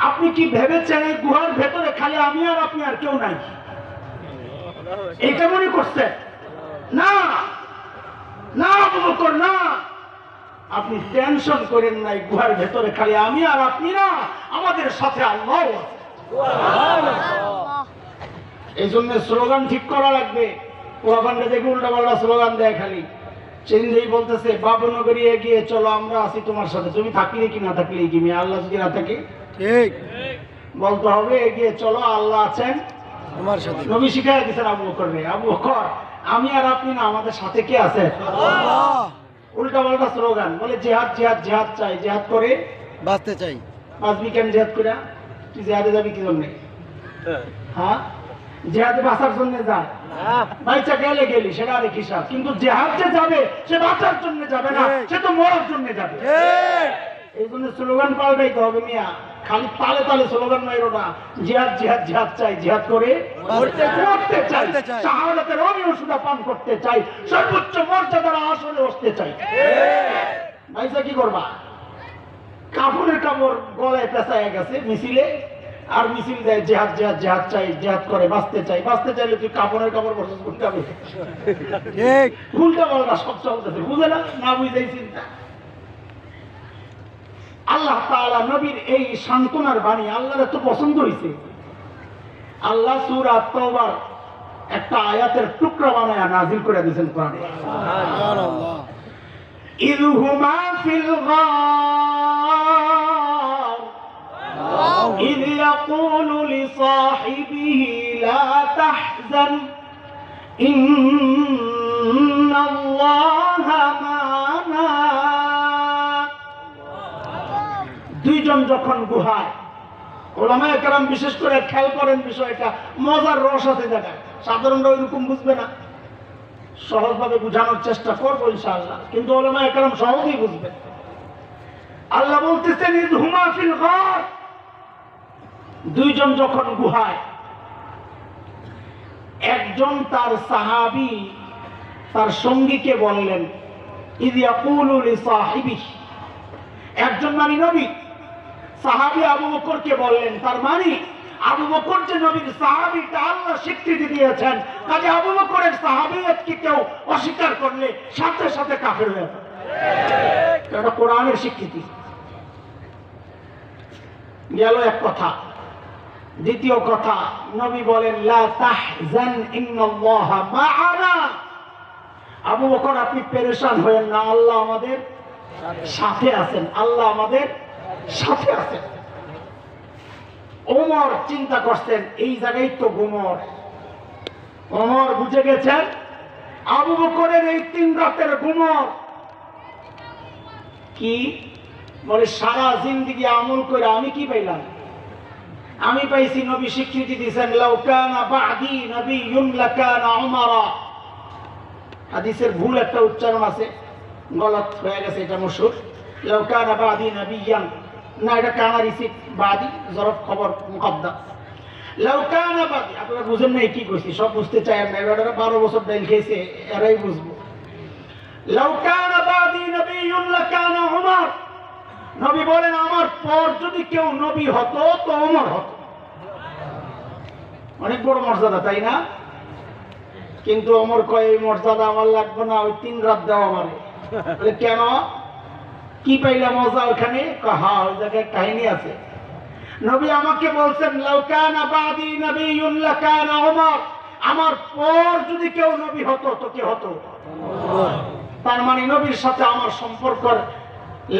আপনি কি ভেবেছেন এই গুহার ভেতরে খালি আমি আর আপনি, আর কেউ নাই? এটা মনে করছেন? না না আবু বকর, না, আপনি টেনশন করেন নাই, গুহার ভেতরে খালি আমি আর আপনি না, আমাদের সাথে আল্লাহ আছে। এই জন্য স্লোগান ঠিক করা লাগবে। পোলাপানটা দেখে উল্টা পাল্টা স্লোগান দেয় খালি। সেদিন বলতেছে, বাবুনগরী এগিয়ে চলো, আমরা আছি তোমার সাথে, তুমি থাকলে কি না থাকলে কি, মেয়ে আল্লাহ যদি না থাকে ঠিক বলতে হবে, এগিয়ে চলো, আল্লাহ আছেন তোমার সাথে। নবী শিখাই দিচ্ছেন আবু বকর রে, আবু বকর আমি আর আপনি না, আমাদের সাথে কে আছে? আল্লাহ। উল্টা পাল্টা স্লোগান বলে, জিহাদ জিহাদ জিহাদ চাই, জিহাদ করে বাঁচতে চাই। বাঁচবি কেন জিহাদ করে? তুই জিহাদে যাবি কি জন্যে? হ্যাঁ, জিহাদে বাঁচার জন্য যায়, বাইচা গেলে গেলি সেটা আরেক হিসাব, কিন্তু জিহাদ যে যাবে সে বাঁচার জন্য যাবে না, সে তো মরার জন্য যাবে। এই জন্য স্লোগান পাল্টাইতে হবে মিয়া, খালি তালে তালে স্লোগান নয় ওটা। জিহাদ জিহাদ জিহাদ চাই, জিহাদ করে মরতে চাই, শাহাদাতের অমিওষুধা পান করতে চাই, সর্বোচ্চ মর্যাদার আসনে বসতে চাই। ভাইসা কি করবা? কাপড়ের কাপড় গলায় পেঁচায় গেছে মিছিলে, আর মিছিল দেয় জিহাদ জিহাদ জিহাদ চাই, জিহাদ করে বাঁচতে চাই। বাঁচতে চাইলে তুই কাপড়ের কাপড় বসে উল্টাবে, উল্টা পাল্টা সব চলতেছে, বুঝে না, না বুঝেই চিন্তা। আল্লাহ তাআলা নবীর এই সান্ত্বনার বাণী আল্লাহর এত পছন্দ হয়েছে। আল্লাহ সূরা তাওবার একটা আয়াতের টুকরা বানায়া নাযিল করে দিয়েছেন কোরআনে। সুবহানাল্লাহ। ইযহুমা ফিল গার ইয ইয়াকুলু লিসাহিবিহি লা তাহজান ইন্নাল্লাহা মা'না। দুইজন যখন গুহায়, ওলামায়ে কেরাম বিশেষ করে খেয়াল করেন বিষয়টা, মজার রস আছে জায়গায়, সাধারণরা ওইরকম বুঝবে না, সহজভাবে বুঝানোর চেষ্টা করবো ইনশাআল্লাহ, কিন্তু ওলামায়ে কেরাম সহজেই বুঝবে। আল্লাহ বলতেছেন ইযহুমা ফিল গার, দুইজন যখন গুহায়, একজন তার সাহাবী তার সঙ্গীকে বললেন, ইয ইয়াকুলু লিসাহিবিহি, একজন মানে নবী, সাহাবী আবু বকরকে বললেন, তার মানে আবু বকর যে নবীর সাহাবীটা আল্লাহ স্বীকৃতি দিয়েছেন, কাজে আবু বকরের সাহাবিয়তকে কেউ অস্বীকার করলে সাথে সাথে কাফের হয়ে যাবে, এটা কোরআনের স্বীকৃতি। গেল এক কথা। দ্বিতীয় কথা, নবী বলেন লা তাহজান ইন্নাল্লাহা মা'ানা, আবু বকর আপনি পেরেশান হয়েন না, আল্লাহ আমাদের সাথে আছেন, আল্লাহ আমাদের সাথে আছেন। ওমর চিন্তা করছেন, এই জায়গায় তো গুমর। ওমর বুঝে গেছেন আবু বকরের এই 3 রাতের গুমর কি, বলে সারা জিন্দেগি আমল করে আমি কি পাইলাম? আমি পাইছি নবী স্বীকৃতি দিয়েছেন, লাউ কানা বা'দি নাবিয়্যুন লাকানা উমারা। হাদিসের ভুল একটা উচ্চারণ আছে, গলত হয়ে গেছে, এটা মশহুর। লাউ কানা বা'দি নাবিয়্যান, না এটা কানা রিসিট, বাদি জরফ খবর মুকদ্দাম। লাউ কানা বাদি, আপনারা বুঝেন না কি কইছি, সব বুঝতে চায় না, এবারে 12 বছর ডাইল খেয়েছে, এরাই বুঝবো। লাউ কানা বাদি নাবিয়্যুন লাকানা উমর, নবী বলেন আমার পর যদি কেউ নবী হতো তো ওমর হতো। অনেক বড় মর্যাদা, তাই না? কিন্তু ওমর কয় এই মর্যাদা আমার লাগবে না, ওই 3 রাত দাও আমারে। বলে কেন, কি পাইলা মজা ওখানে? হ্যাঁ, ওই জায়গায় কাহিনী আছে। নবী আমাকে বলছেন লাউ কানা বাদি নাবিয়্যুন লাকানা উমর, আমার পর যদি কেউ নবী হতো তো কে হতো? তার মানে নবীর সাথে আমার সম্পর্কের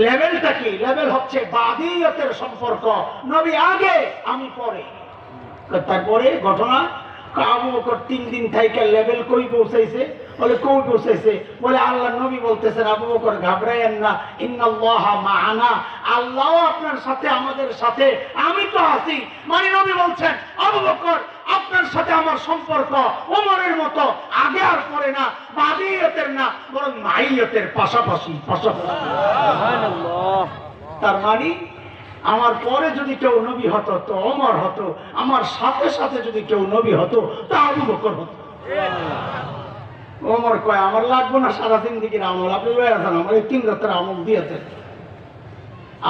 লেভেলটা কি? লেভেল হচ্ছে বাদিয়তের সম্পর্ক, নবী আগে আমি পরে। তারপরে ঘটনা, আবু বকর 3 দিন থেকে লেভেল কই পৌঁছাইছে? বলে কই পৌঁছাইছে? বলে আল্লাহ নবী বলতেছেন আবু বকর ঘাবড়ায়েন না, ইন্নাল্লাহা মা'ানা, আল্লাহ আপনার সাথে, আমাদের সাথে, আমি তো আছি। মানে নবী বলছেন আবু বকর আপনার সাথে আমার সম্পর্ক ওমরের মতো আগে আর পরে না, বাদিয়তের না, বরং মাইয়তের পাশাপাশি পাশাপাশি। সুবহানাল্লাহ। তার মানে আমার পরে যদি কেউ নবী হতো তো ওমর হতো, আমার সাথে সাথে যদি কেউ নবী হতো তো আবু বকর হতো। ওমর কয় আমার লাগবো না সারা জিন্দেগির আমল, আপনি লয়ে যান, আমার এই 3 রাতের আমল দিয়েছেন।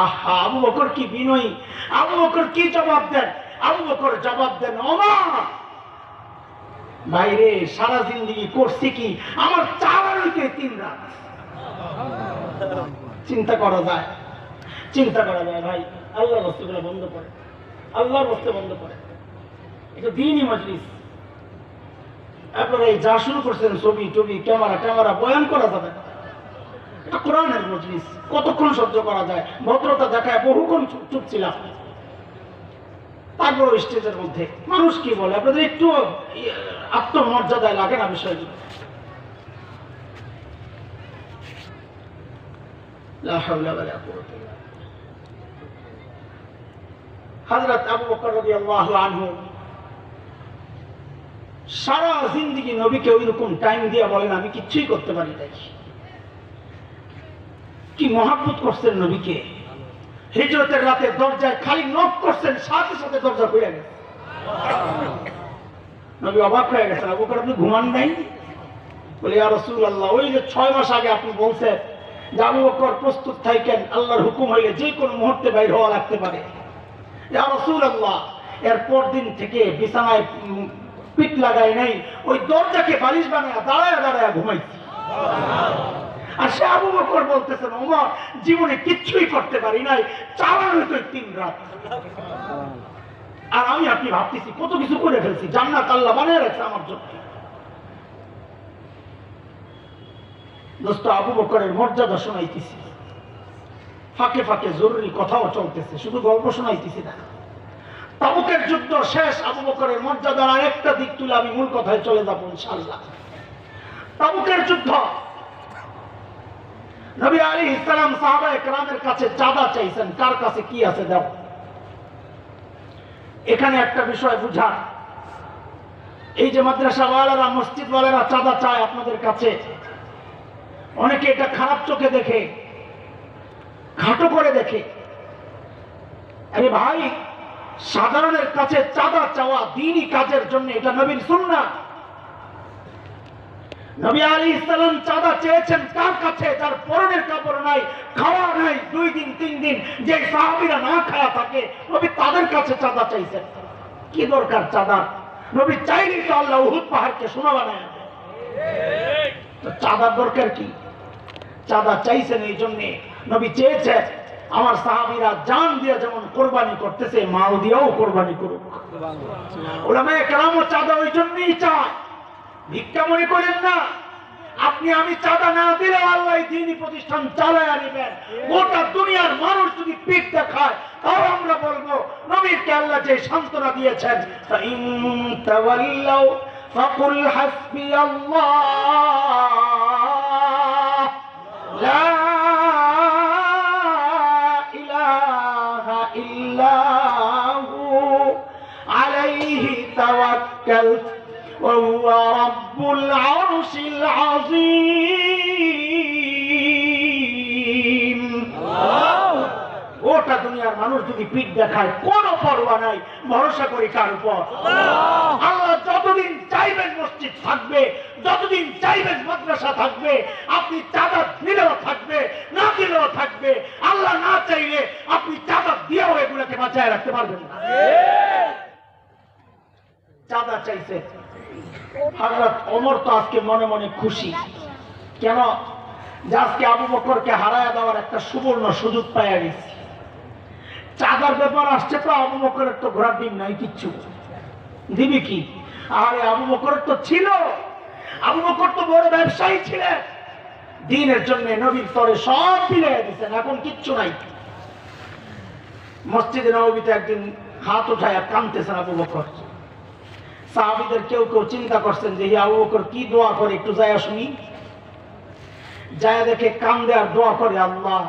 আহা, আবু বকর কি বিনয়ী, আবু বকর কি জবাব দেন? আবু বকর জবাব দেন, ওমর ভাইরে সারা জিন্দেগি করছি কি, আমার চালানিতে 3 রাত। চিন্তা করা যায়, চিন্তা করা যায় ভাই। আল্লাহর বস্তুগুলো বন্ধ করে, আল্লাহর বস্তু বন্ধ করে, এটা দ্বীনি মজলিস। আপনারা এই যা শুরু করছেন ছবি টবি ক্যামেরা ট্যামেরা, বয়ান করা যাবে না, এটা কোরআনের মজলিস, কতক্ষণ সহ্য করা যায়? ভদ্রতা দেখায় বহুক্ষণ চুপ ছিলাম, তারপর স্টেজের মধ্যে মানুষ কি বলে, আপনাদের একটু আত্মমর্যাদায় লাগে না বিষয়গুলো? লা হাওলা ওয়ালা কুওয়াতা ইল্লা বিল্লাহ। হযরত আবু বকর রাদিয়াল্লাহু আনহু সারা জিন্দেগি নবীকে ওইরকম টাইম দিয়ে বলেন আমি কিচ্ছুই করতে পারি নাই। কি মহব্বত করছেন নবীকে। হিজরতের রাতে দরজায় খালি নক করছেন, সাথে সাথে দরজা খুলে গেছে। নবী অবাক হয়ে গেছেন, আবু বকর আপনি ঘুমান নাই? বলে ইয়া রাসূলুল্লাহ, ওই যে 6 মাস আগে আপনি বলছেন যে আবু বকর প্রস্তুত থাকেন, আল্লাহর হুকুম হইলে যে কোনো মুহূর্তে বাইর হওয়া লাগতে পারে। ইয়া রাসূলুল্লাহ, এরপর দিন থেকে বিছানায় পিঠ লাগাই নাই, ওই দরজাকে বালিশ বানায় দাঁড়ায় দাঁড়ায় ঘুমাইছি। আর সে আবু বকর বলতেছেন ওমর জীবনে কিচ্ছুই করতে পারি নাই, চালানো তো 3 রাত। আর আমি আপনি ভাবতেছি কত কিছু করে ফেলছি, জান্নাত আল্লাহ বানিয়ে রাখছে আমার জন্য। দোস্ত, আবু বকরের মর্যাদা শোনাইতেছি, ফাঁকে ফাঁকে জরুরি কথাও চলতেছে, শুধু গল্প শোনাইতেছি না। তাবুকের যুদ্ধ শেষ, আবু বকরের মর্যাদার আরেকটা দিক তুলে আমি মূল কথায় চলে যাবো ইনশাআল্লাহ। তাবুকের যুদ্ধ, নবী আলাইহিস সালাম সাহাবায়ে কেরামের কাছে চাঁদা চাইছেন, কার কাছে কি আছে দাও। এখানে একটা বিষয় বুঝা, এই যে মাদ্রাসাওয়ালারা মসজিদওয়ালারা চাঁদা চায় আপনাদের কাছে, অনেকে এটা খারাপ চোখে দেখে, খাটো করে দেখে। আরে ভাই, সাধারণের কাছে চাঁদা চাওয়া দ্বীনি কাজের জন্য, এটা নবীর সুন্নাত। নবী আলাইহিস সালাম চাঁদা চেয়েছেন কার কাছে? যার পরনের কাপড় নাই, খাওয়া নাই 2 দিন 3 দিন, যে সাহাবীরা না খাওয়া থাকে, নবী তাদের কাছে চাঁদা চাইছেন। কি দরকার চাঁদা? নবী চাইলেই তো আল্লাহ উহুদ পাহাড়কে সোনা বানায় দেন। তো চাঁদার দরকার কি? চাঁদা চাইছেন এই জন্য, নবী চেয়েছেন আমার সাহাবীরা জান দিয়ে যেমন কোরবানি করতেছে, মাল দিয়েও কোরবানি করুক। উলামায়ে কেরামও চাঁদা ওই জন্যই চায়, ভিক্ষা মনে করেন না। আপনি আমি চাঁদা না দিলে আল্লাহ দ্বীনি প্রতিষ্ঠান চালায় আনিবেন। গোটা দুনিয়ার মানুষ যদি পিঠ দেখায়, তাও আমরা বলবো নবীকে আল্লাহ যে সান্ত্বনা দিয়েছেন, ফাইন তাওয়াল্লাউ ফাকুল হাসবিয়াল্লাহ লা ইলাহা ইল্লাহু আলাইহি তাওয়াক্কালতু وهو رب العرش العظيم। গোটা দুনিয়ার মানুষ যদি পিঠ দেখায়, কোনো পরোয়া নাই, ভরসা করি কার উপর? আল্লাহ যতদিন চাইবেন মসজিদ থাকবে, যতদিন চাইবেন মাদ্রাসা থাকবে, আপনি চাঁদা দিলেও থাকবে, না দিলেও থাকবে। আল্লাহ না চাইলে আপনি চাঁদা দিয়েও এগুলোকে বাঁচায় রাখতে পারবেন না। চাঁদা চাইছে হযরত ওমর, তো আজকে মনে মনে খুশি। কেন? যে আজকে আবু বকরকে হারায়া দেওয়ার একটা সুবর্ণ সুযোগ পাইয়া গেছি। চাঁদার ব্যাপার আসছে, তো আবু বকরের তো ঘোড়ার ডিম নাই, কিচ্ছু দিবি কি? আরে আবু বকরের তো ছিল, আবু বকর তো বড় ব্যবসায়ী ছিলেন, দ্বীনের জন্য নবীর তরে সব মিলিয়ে দিয়েছেন, এখন কিচ্ছু নাই। মসজিদে নববীতে একদিন হাত উঠায় কাঁদতেছেন আবু বকর। সাহাবীদের কেউ কেউ চিন্তা করছেন যে আবু বকর কি দোয়া করে, একটু যায় শুনি। যায় দেখে কান্দে আর দোয়া করে, আল্লাহ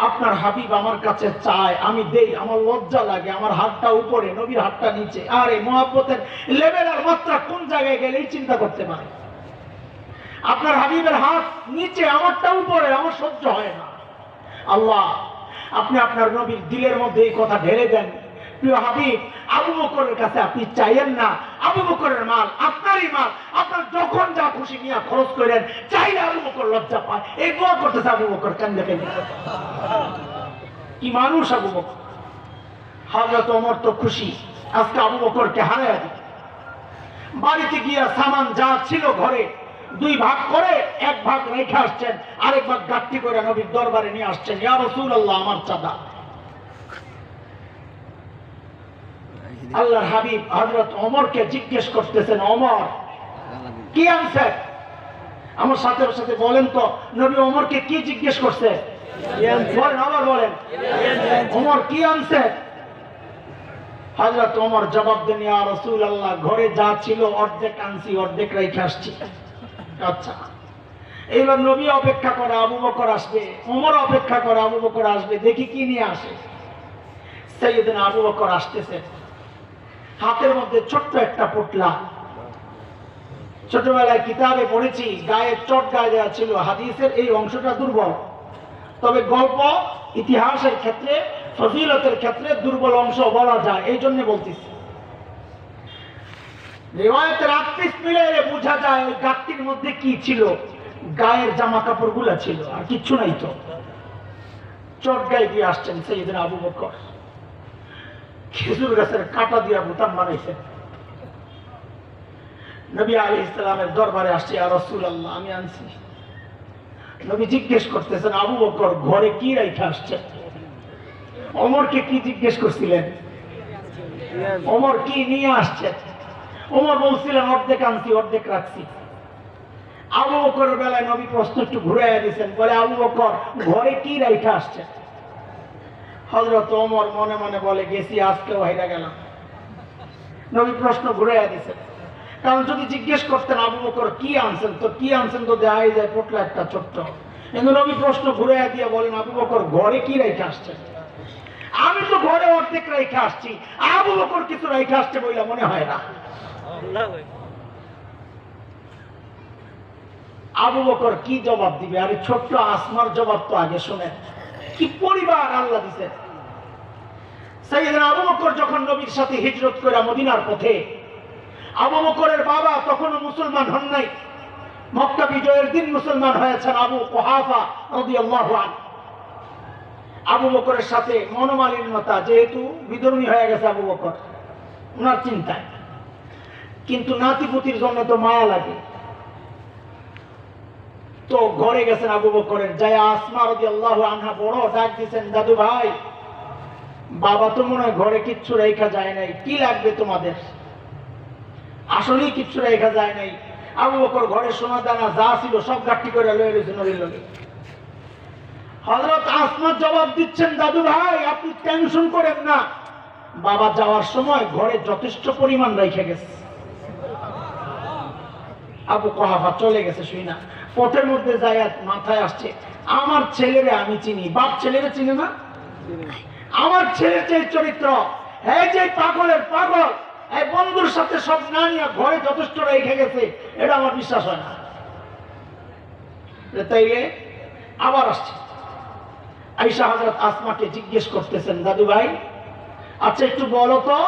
আপনার হাবিব আমার কাছে চায়, আমি দেই, আমার লজ্জা লাগে, আমার হাতটা উপরে, নবীর হাতটা নিচে। আর এই মহব্বতের লেভেল আর মাত্রা কোন জায়গায় গেলেই চিন্তা করতে পারে। আপনার হাবিবের হাত নিচে, আমারটা উপরে, আমার সহ্য হয় না। আল্লাহ আপনি আপনার নবীর দিলের মধ্যে এই কথা ঢেলে দেন। প্রিয় হাবিব, আবু বকরের কাছে আপনি চাইেন না, আবু বকরের মাল আপনারই মাল, আপনার যখন যা খুশি নিয়ে খরচ করেন, চাইলে আবু বকর লজ্জা পায়। এই দোয়া করতেছে আবু বকর কান্দে কান্দে। কি মানুষ আবু বকর! হযরত ওমর তো খুশি, আজকে আবু বকরকে হারায়া দিই। বাড়িতে গিয়া সামান যা ছিল ঘরে 2 ভাগ করে 1 ভাগ রেখে আসছেন, আরেক ভাগ গাঁটটি করে নবীর দরবারে নিয়ে আসছেন। ইয়া রাসূলুল্লাহ, আমার চাঁদা। আল্লাহর হাবিব হযরত ওমরকে জিজ্ঞেস করতেছেন, ওমর কি আনছেন? আমার সাথে সাথে বলেন তো, নবী ওমরকে কি জিজ্ঞেস করছে? বলেন, আবার বলেন, ওমর কি আনছেন? হযরত ওমর জবাব দেন, ইয়া রাসূলুল্লাহ, ঘরে যা ছিল অর্ধেক আনছি, অর্ধেক রেখে আসছি। আচ্ছা, এইবার নবী অপেক্ষা করে আবু বকর আসবে, ওমর অপেক্ষা করে আবু বকর আসবে, দেখি কি নিয়ে আসে। সাইয়েদনা আবু বকর আসতেছে, হাতের মধ্যে ছোট্ট একটা পুটলা। ছোটবেলায় কিতাবে পড়েছি, গায়ে চট গায়ে দেওয়া ছিল। হাদিসের এই অংশটা দুর্বল, তবে গল্প ইতিহাসের ক্ষেত্রে, ফজিলতের ক্ষেত্রে দুর্বল অংশ বলা যায়, এই জন্য বলতেছি। রিওয়ায়াতের 8 পিস মিলে বোঝা যায় ওই গাঁটটির মধ্যে কি ছিল। গায়ের জামা কাপড় গুলা ছিল, আর কিচ্ছু নাই। তো চট গায়ে দিয়ে আসছেন সাইয়েদনা আবু বকর, খেজুর গাছের কাঁটা দিয়া বোতাম বানাইছেন। নবী আলাইহিস সালামের দরবারে আসছে, ইয়া রাসূলুল্লাহ আমি আনছি। নবী জিজ্ঞেস করতেছেন, আবু বকর ঘরে কি রাইখা আসছে? ওমরকে কি জিজ্ঞেস করছিলেন? ওমর কি নিয়ে আসছেন? ওমর বলছিলেন অর্ধেক আনছি অর্ধেক রাখছি। আবু বকরের বেলায় নবী প্রশ্ন একটু ঘুরাইয়া দিয়েছেন, বলে আবু বকর ঘরে কি রাইখা আসছেন? হযরত ওমর মনে মনে বলে গেছি আজকেও হাইরা গেলাম। নবী প্রশ্ন ঘুরাইয়া দিয়েছেন, কারণ যদি জিজ্ঞেস করতেন আবু বকর কি আনছেন, তো কি আনছেন তো দেখাই যায় পোটলা একটা ছোট্ট। কিন্তু নবী প্রশ্ন ঘুরাইয়া দিয়ে বলেন আবু বকর ঘরে কি রাইখা আসছেন? আমি তো ঘরে অর্ধেক রাইখা আসছি, আবু বকর কিছু রাইখা আসছে বইলা মনে হয় না। আবু বকর কি জবাব দিবে? আরে ছোট্ট আসমার জবাব তো আগে শুনেন, কি পরিবার আল্লাহ দিয়েছেন। সাইয়েদনা আবু বকর যখন নবীর সাথে হিজরত করে মদিনার পথে, আবু বকরের বাবা তখনও মুসলমান হন নাই, মক্কা বিজয়ের দিন মুসলমান হয়েছেন আবু কুহাফা রাদিয়াল্লাহু আনহু। আবু বকরের সাথে মনোমালিন্যতা, যেহেতু বিধর্মী হয়ে গেছে আবু বকর, ওনার চিন্তায়, কিন্তু নাতিপুতির জন্য তো মায়া লাগে। তো ঘরে গেছেন আবু বকরের, যায় আসমা রাদিয়াল্লাহু আনহা বড় ডাক দিয়েছেন, দাদু ভাই বাবা তো মনে হয় ঘরে কিচ্ছু রেখা যায় নাই, কি লাগবে তোমাদের? আসলেই কিচ্ছু রেখা যায় নাই। আবু বকর ঘরে সোনা দানা যা ছিল সব গাঠি করে লয়ে রয়েছে নবীর লগে। হযরত আসমা জবাব দিচ্ছেন, দাদু ভাই আপনি টেনশন করেন না, বাবা যাওয়ার সময় ঘরে যথেষ্ট পরিমাণ রেখে গেছে। আবু কুহাফা চলে গেছে শুই না, পথের মধ্যে যায় মাথায় আসছে, আমার ছেলেরে আমি চিনি, বাপ ছেলেরে চিনে না? আমার ছেলের যে চরিত্র, এই যে পাগলের পাগল, এই বন্ধুর সাথে সব না নিয়ে ঘরে যথেষ্ট রেখে গেছে, এটা আমার বিশ্বাস হয় না। তাইলে আবার আসছে, আয়েশা হযরত আসমাকে জিজ্ঞেস করতেছেন, দাদু ভাই আচ্ছা একটু বলো তো,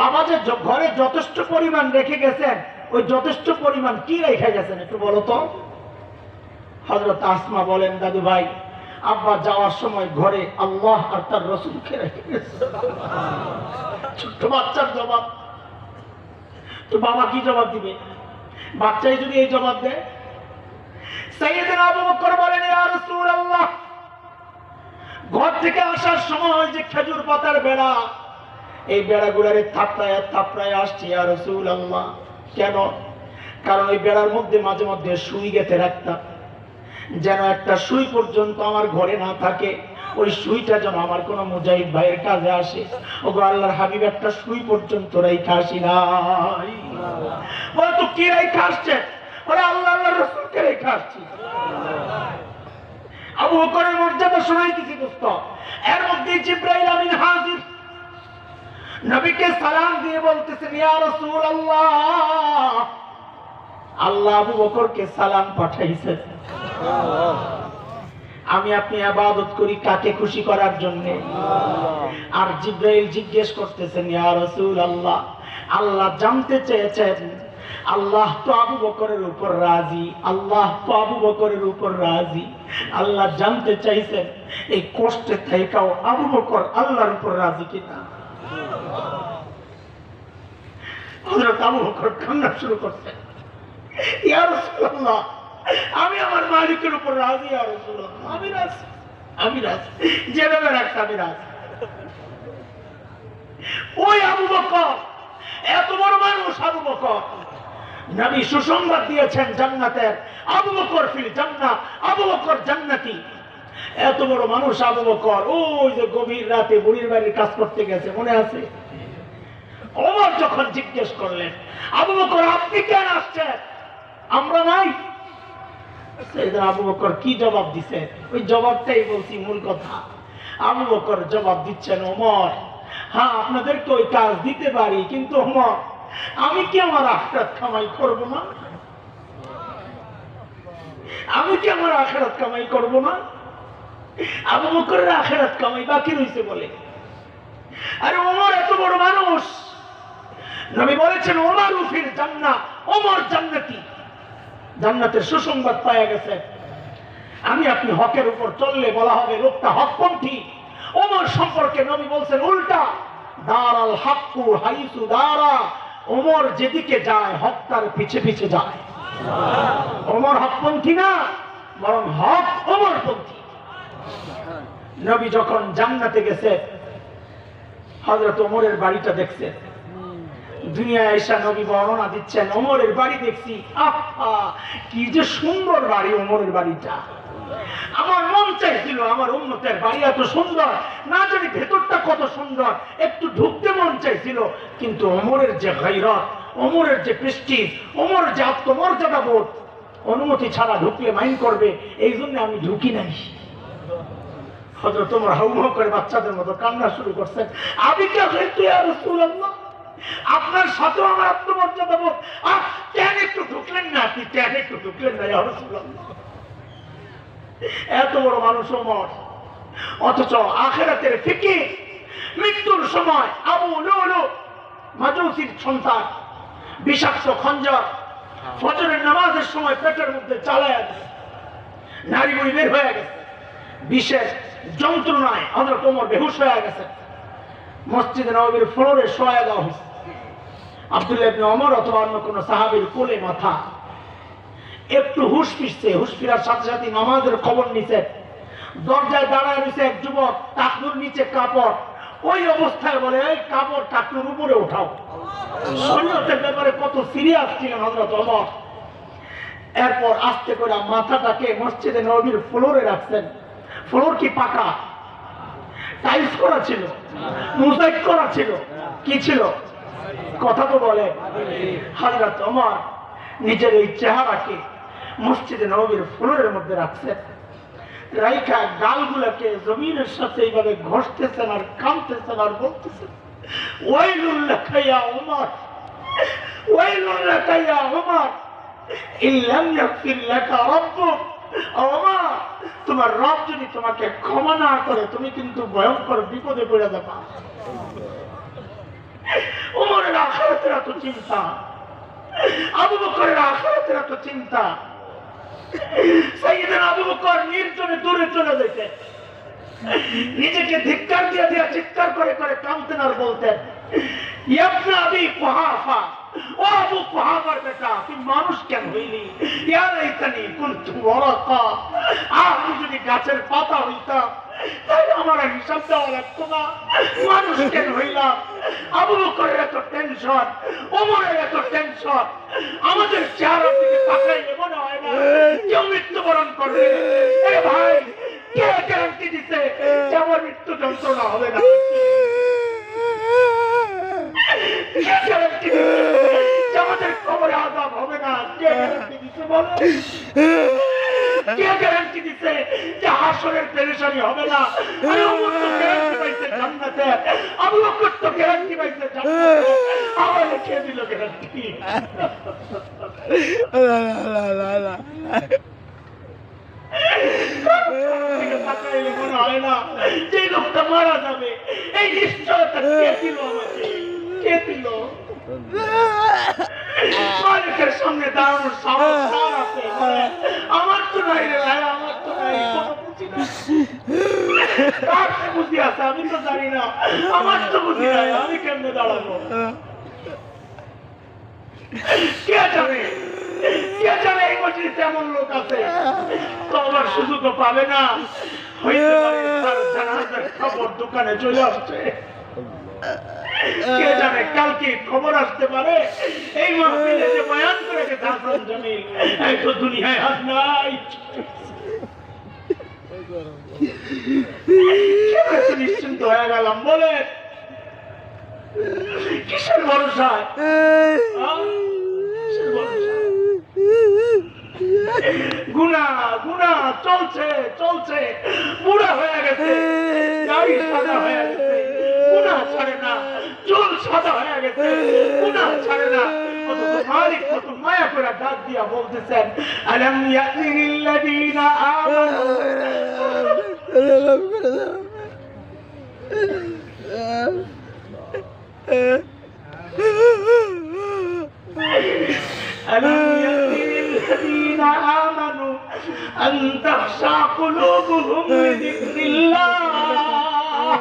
বাবা যে ঘরে যথেষ্ট পরিমাণ রেখে গেছেন, ওই যথেষ্ট পরিমাণ কি রেখে গেছেন একটু বলো তো। হযরত আসমা বলেন, দাদু ভাই আব্বা যাওয়ার সময় ঘরে আল্লাহ আর তার রাসূলকে রেখে গেছে। ছোট্ট বাচ্চার জবাব, তো বাবা কি জবাব দিবে? বাচ্চাই যদি এই জবাব দেয়। সাইয়েদনা আবু বকর বলেন, ইয়া রাসূলুল্লাহ ঘর থেকে আসার সময় যে খেজুর পাতার বেড়া, এই বেড়াগুলারে থাপড়ায় থাপড়ায় আসছে ইয়া রাসূলুল্লাহ। কেন? কারণ ওই বেড়ার মধ্যে মাঝে মধ্যে সুই গেঁথে রাখতাম, যেন একটা সুই পর্যন্ত আমার ঘরে না থাকে, ওই সুইটা যেন আমার কোন মুজাহিদ ভাইয়ের কাজে আসে। ওগো আল্লাহর হাবিব একটা সুই পর্যন্ত রাইখা আসি নাই। বলে তো কি রাইখা আসছে? বলে আল্লাহ আল্লাহর রাসূলকে রাইখা আসছি। আবু বকরের মর্যাদা শোনাইতেছি দোস্ত। এর মধ্যে জিবরাইল আমিন হাজির, নবীকে সালাম দিয়ে বলতেছেন, ইয়া রাসূলুল্লাহ আল্লাহ আবু বকরকে সালাম পাঠাইছেন। আমি আপনি ইবাদত করি কাকে খুশি করার জন্য? আর জিবরাইল জিজ্ঞেস করতেছেন, ইয়া রাসূলুল্লাহ আল্লাহ জানতে চেয়েছেন, আল্লাহ তো আবু বকরের উপর রাজি, আল্লাহ তো আবু বকরের উপর রাজি। আল্লাহ জানতে চাইছেন এই কষ্টে থেকেও আবু বকর আল্লাহর উপর রাজি কিনা। হযরত আবু বকর কান্না শুরু করছেন, ইয়া রাসূলুল্লাহ আমি আমার মালিকের উপর রাজি, ইয়া রাসূলুল্লাহ আমি রাজি, আমি রাজি, যেভাবে রাখছে আমি রাজি। ওই আবু বকর এত বড় মানুষ, আবু বকর নবী সুসংবাদ দিয়েছেন জান্নাতের, আবু বকর ফিল জান্নাহ, আবু বকর জান্নাতি। এত বড় মানুষ আবু বকর ওই যে গভীর রাতে বুড়ির বাড়ির কাজ করতে গেছে, মনে আছে? ওমর যখন জিজ্ঞেস করলেন, আবু বকর আপনি কেন আসছেন, আমরা নাই? সাইয়েদনা আবু বকর কি জবাব দিছে? ওই জবাবটাই বলছি মূল কথা। আবু বকর জবাব দিচ্ছেন, ওমর হ্যাঁ আপনাদেরকে ওই কাজ দিতে পারি, কিন্তু ওমর আমি কি আমার আখিরাত কামাই করব না? আমি কি আমার আখিরাত কামাই করব না? আবু বকরের আখিরাত কামাই বাকি রইছে বলে। আরে ওমর এত বড় মানুষ, নবী বলেছেন ওমর ফিল জান্নাহ, ওমর জান্নাতি, জান্নাতের সুসংবাদ পাওয়া গেছে। আমি আপনি হকের উপর চললে বলা হবে লোকটা হকপন্থী। ওমর সম্পর্কে নবী বলছেন উল্টা, দারাল হাক্কু হাইসু দারা, ওমর যেদিকে যায় হক তার পিছে পিছে যায়। ওমর হকপন্থী না, বরং হক ওমরপন্থী। নবী যখন জান্নাতে গেছে, হযরত ওমরের বাড়িটা দেখছেন, দুনিয়ায় এসা নবী বর্ণনা দিচ্ছেন ওমরের বাড়ি দেখছি, আহা কি যে সুন্দর বাড়ি ওমরের বাড়িটা। আমার মন চাইছিল আমার উম্মতের বাড়ি এত সুন্দর, না জানি ভেতরটা কত সুন্দর, একটু ঢুকতে মন চাইছিল, কিন্তু ওমরের যে গায়রত, ওমরের যে প্রেস্টিজ, ওমরের যে আত্মমর্যাদা বোধ, অনুমতি ছাড়া ঢুকলে মাইন্ড করবে, এই জন্য আমি ঢুকি নাই। হযরত ওমর হাউমাউ করে বাচ্চাদের মতো কান্না শুরু করছেন, আমি কে হইতো ইয়া রাসূলুল্লাহ, আপনার সাথে আমার আত্মমর্যাদা বোধ, কেন একটু ঢুকলেন না, আপনি কেন একটু ঢুকলেন না ইয়া রাসূলুল্লাহ। এত বড় মানুষ ওমর, অথচ আখিরাতের ফিকির, মৃত্যুর সময় আবু লুলু মাজুসির সন্তান বিষাক্ত খঞ্জর ফজরের নামাজের সময় পেটের মধ্যে চালায় গেছে, নারী বই বের হয়ে গেছে, বিশেষ যন্ত্রণায় হযরত ওমর বেহুশ হয়ে গেছে, মসজিদে নববীর ফ্লোরে শোয়া দেওয়া হয়েছে। আব্দুল্লাহ ইবনে ওমর অথবা অন্য কোন সাহাবীর কোলে মাথা, একটু হুশ ফিরছে, হুশ ফিরার সাথে সাথে নামাজের খবর নিছে, দরজায় দাঁড়ায় রয়েছে এক যুবক, টাকনুর নিচে কাপড়, ওই অবস্থায় বলে এই কাপড় টাকনুর উপরে উঠাও। শরীয়তের ব্যাপারে কত সিরিয়াস ছিলেন হযরত ওমর। এরপর আস্তে করে মাথাটাকে মসজিদে নববীর ফ্লোরে রাখছেন। ফ্লোর কি পাকা? টাইলস করা ছিল, মোজাইক করা ছিল, কি ছিল? কথা তো বলে। হযরত ওমর নিজের এই চেহারাকে মসজিদে নববীর ফ্লোরের মধ্যে রাখছেন, রাইখা গালগুলোকে জমিনের সাথে এইভাবে ঘষতেছেন আর কামতেছেন আর বলতেছেন, ওয়াইলুল লাকা ইয়া ওমর, ওয়াইলুল লাকা ইয়া ওমর, ইল্লাম ইয়াগফির লাকা রাব্বুক। ওমর, তোমার রব যদি তোমাকে ক্ষমা না করে তুমি কিন্তু ভয়ঙ্কর বিপদে পড়ে যাবা। ওমরের আখিরাতের এত চিন্তা, আবু বকরের আখিরাতের এত চিন্তা। সাইয়েদনা আবু বকর নির্জনে দূরে চলে যেতেন, নিজেকে ধিক্কার দিয়ে দিয়ে চিৎকার করে করে কাঁদতেন আর বলতেন, ইবনে আবি কুহাফা, ও আবু কুহাফার বেটা, তুই মানুষ কেন হইলি? ইয়া লাইতানি কুনতু ওয়ারাকা, আমি যদি গাছের পাতা হইতাম তাহলে আমার হিসাব দেওয়া লাগতো না, মানুষ কেন হইলাম? আবু বকরের এত টেনশন, ওমরের এত টেনশন, আমাদের চেহারার দিকে তাকাইলে মনে হয় না কেউ মৃত্যুবরণ করবে। এ ভাই, কে গ্যারান্টি দিছে যে আমার মৃত্যু যন্ত্রণা হবে না? কে গ্যারান্টি দিছে যে আমাদের কবরে আযাব হবে না? কে গ্যারান্টি দিছে বলো? কে গ্যারান্টি দিছে যে হাসরের পেরেশানি হবে না? আরে ওমর তো গ্যারান্টি পাইছে জান্নাতে, আবু বকর তো গ্যারান্টি পাইছে জান্নাতে, আমার কে দিল গ্যারান্টি? মনে হয় না যে লোকটা মারা যাবে, এই নিশ্চয়তা কে দিল আমাকে? কে দিল? মালিকের সামনে দাঁড়ানোর সাহস কার আছে? আমার তো নাই রে ভাই, আমার তো নাই, কোনো বুঝি না। কার বুদ্ধি আছে আমি তো জানি না, আমার তো বুদ্ধি নাই, আমি কেমনে দাঁড়াবো? কে জানে, কে জানে এই মজলিসে এমন লোক আছে তো আবার সুযোগও পাবে না, হইতে পারে তার জানাজার খবর দোকানে চলে আসছে। কে জানে কালকে খবর আসতে পারে এই মাহফিলে যে বয়ান করে গেছে হাসান জামিল, এই তো দুনিয়ায় হাত নাই। নিশ্চিন্ত হয়ে গেলাম বলে কিসের ভরসায়? গুনাহ গুনাহ চলছে চলছে, বুড়া হয়ে গেছে, দাড়ি সাদা হয়ে গেছে, গুনাহ ছাড়ে না, চুল সাদা হয়ে গেছে, গুনাহ ছাড়ে না। মালিক কত মায়া করে ডাক দিয়া বলতেছেন, আলাম ইয়াতিল্লাযীনা আমানু, ألم يأن للذين آمنوا أن تخشع قلوبهم لذكر الله।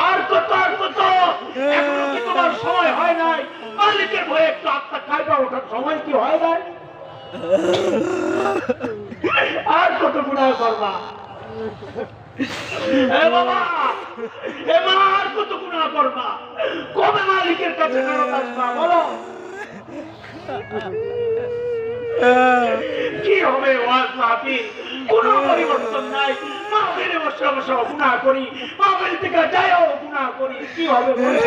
আর কত এখনো কি তোমার সময় হয় নাই? মালিকের ভয়ে একটু আত্মা কাঁপা ওঠার সময় কি হয় নাই? আর কত গুনাহ করবা? এ বাবা, এ মা আর কত গুনাহ করবা, কবে মালিকের কাছে ফেরত আসবা বলো? কি হবে ওয়াজ মাহফিল, কোনো পরিবর্তন নাই। মাহফিলে বসে বসে গুনাহ করি, মাহফিল থেকে যাইও গুনাহ করি, কি হবে বলো?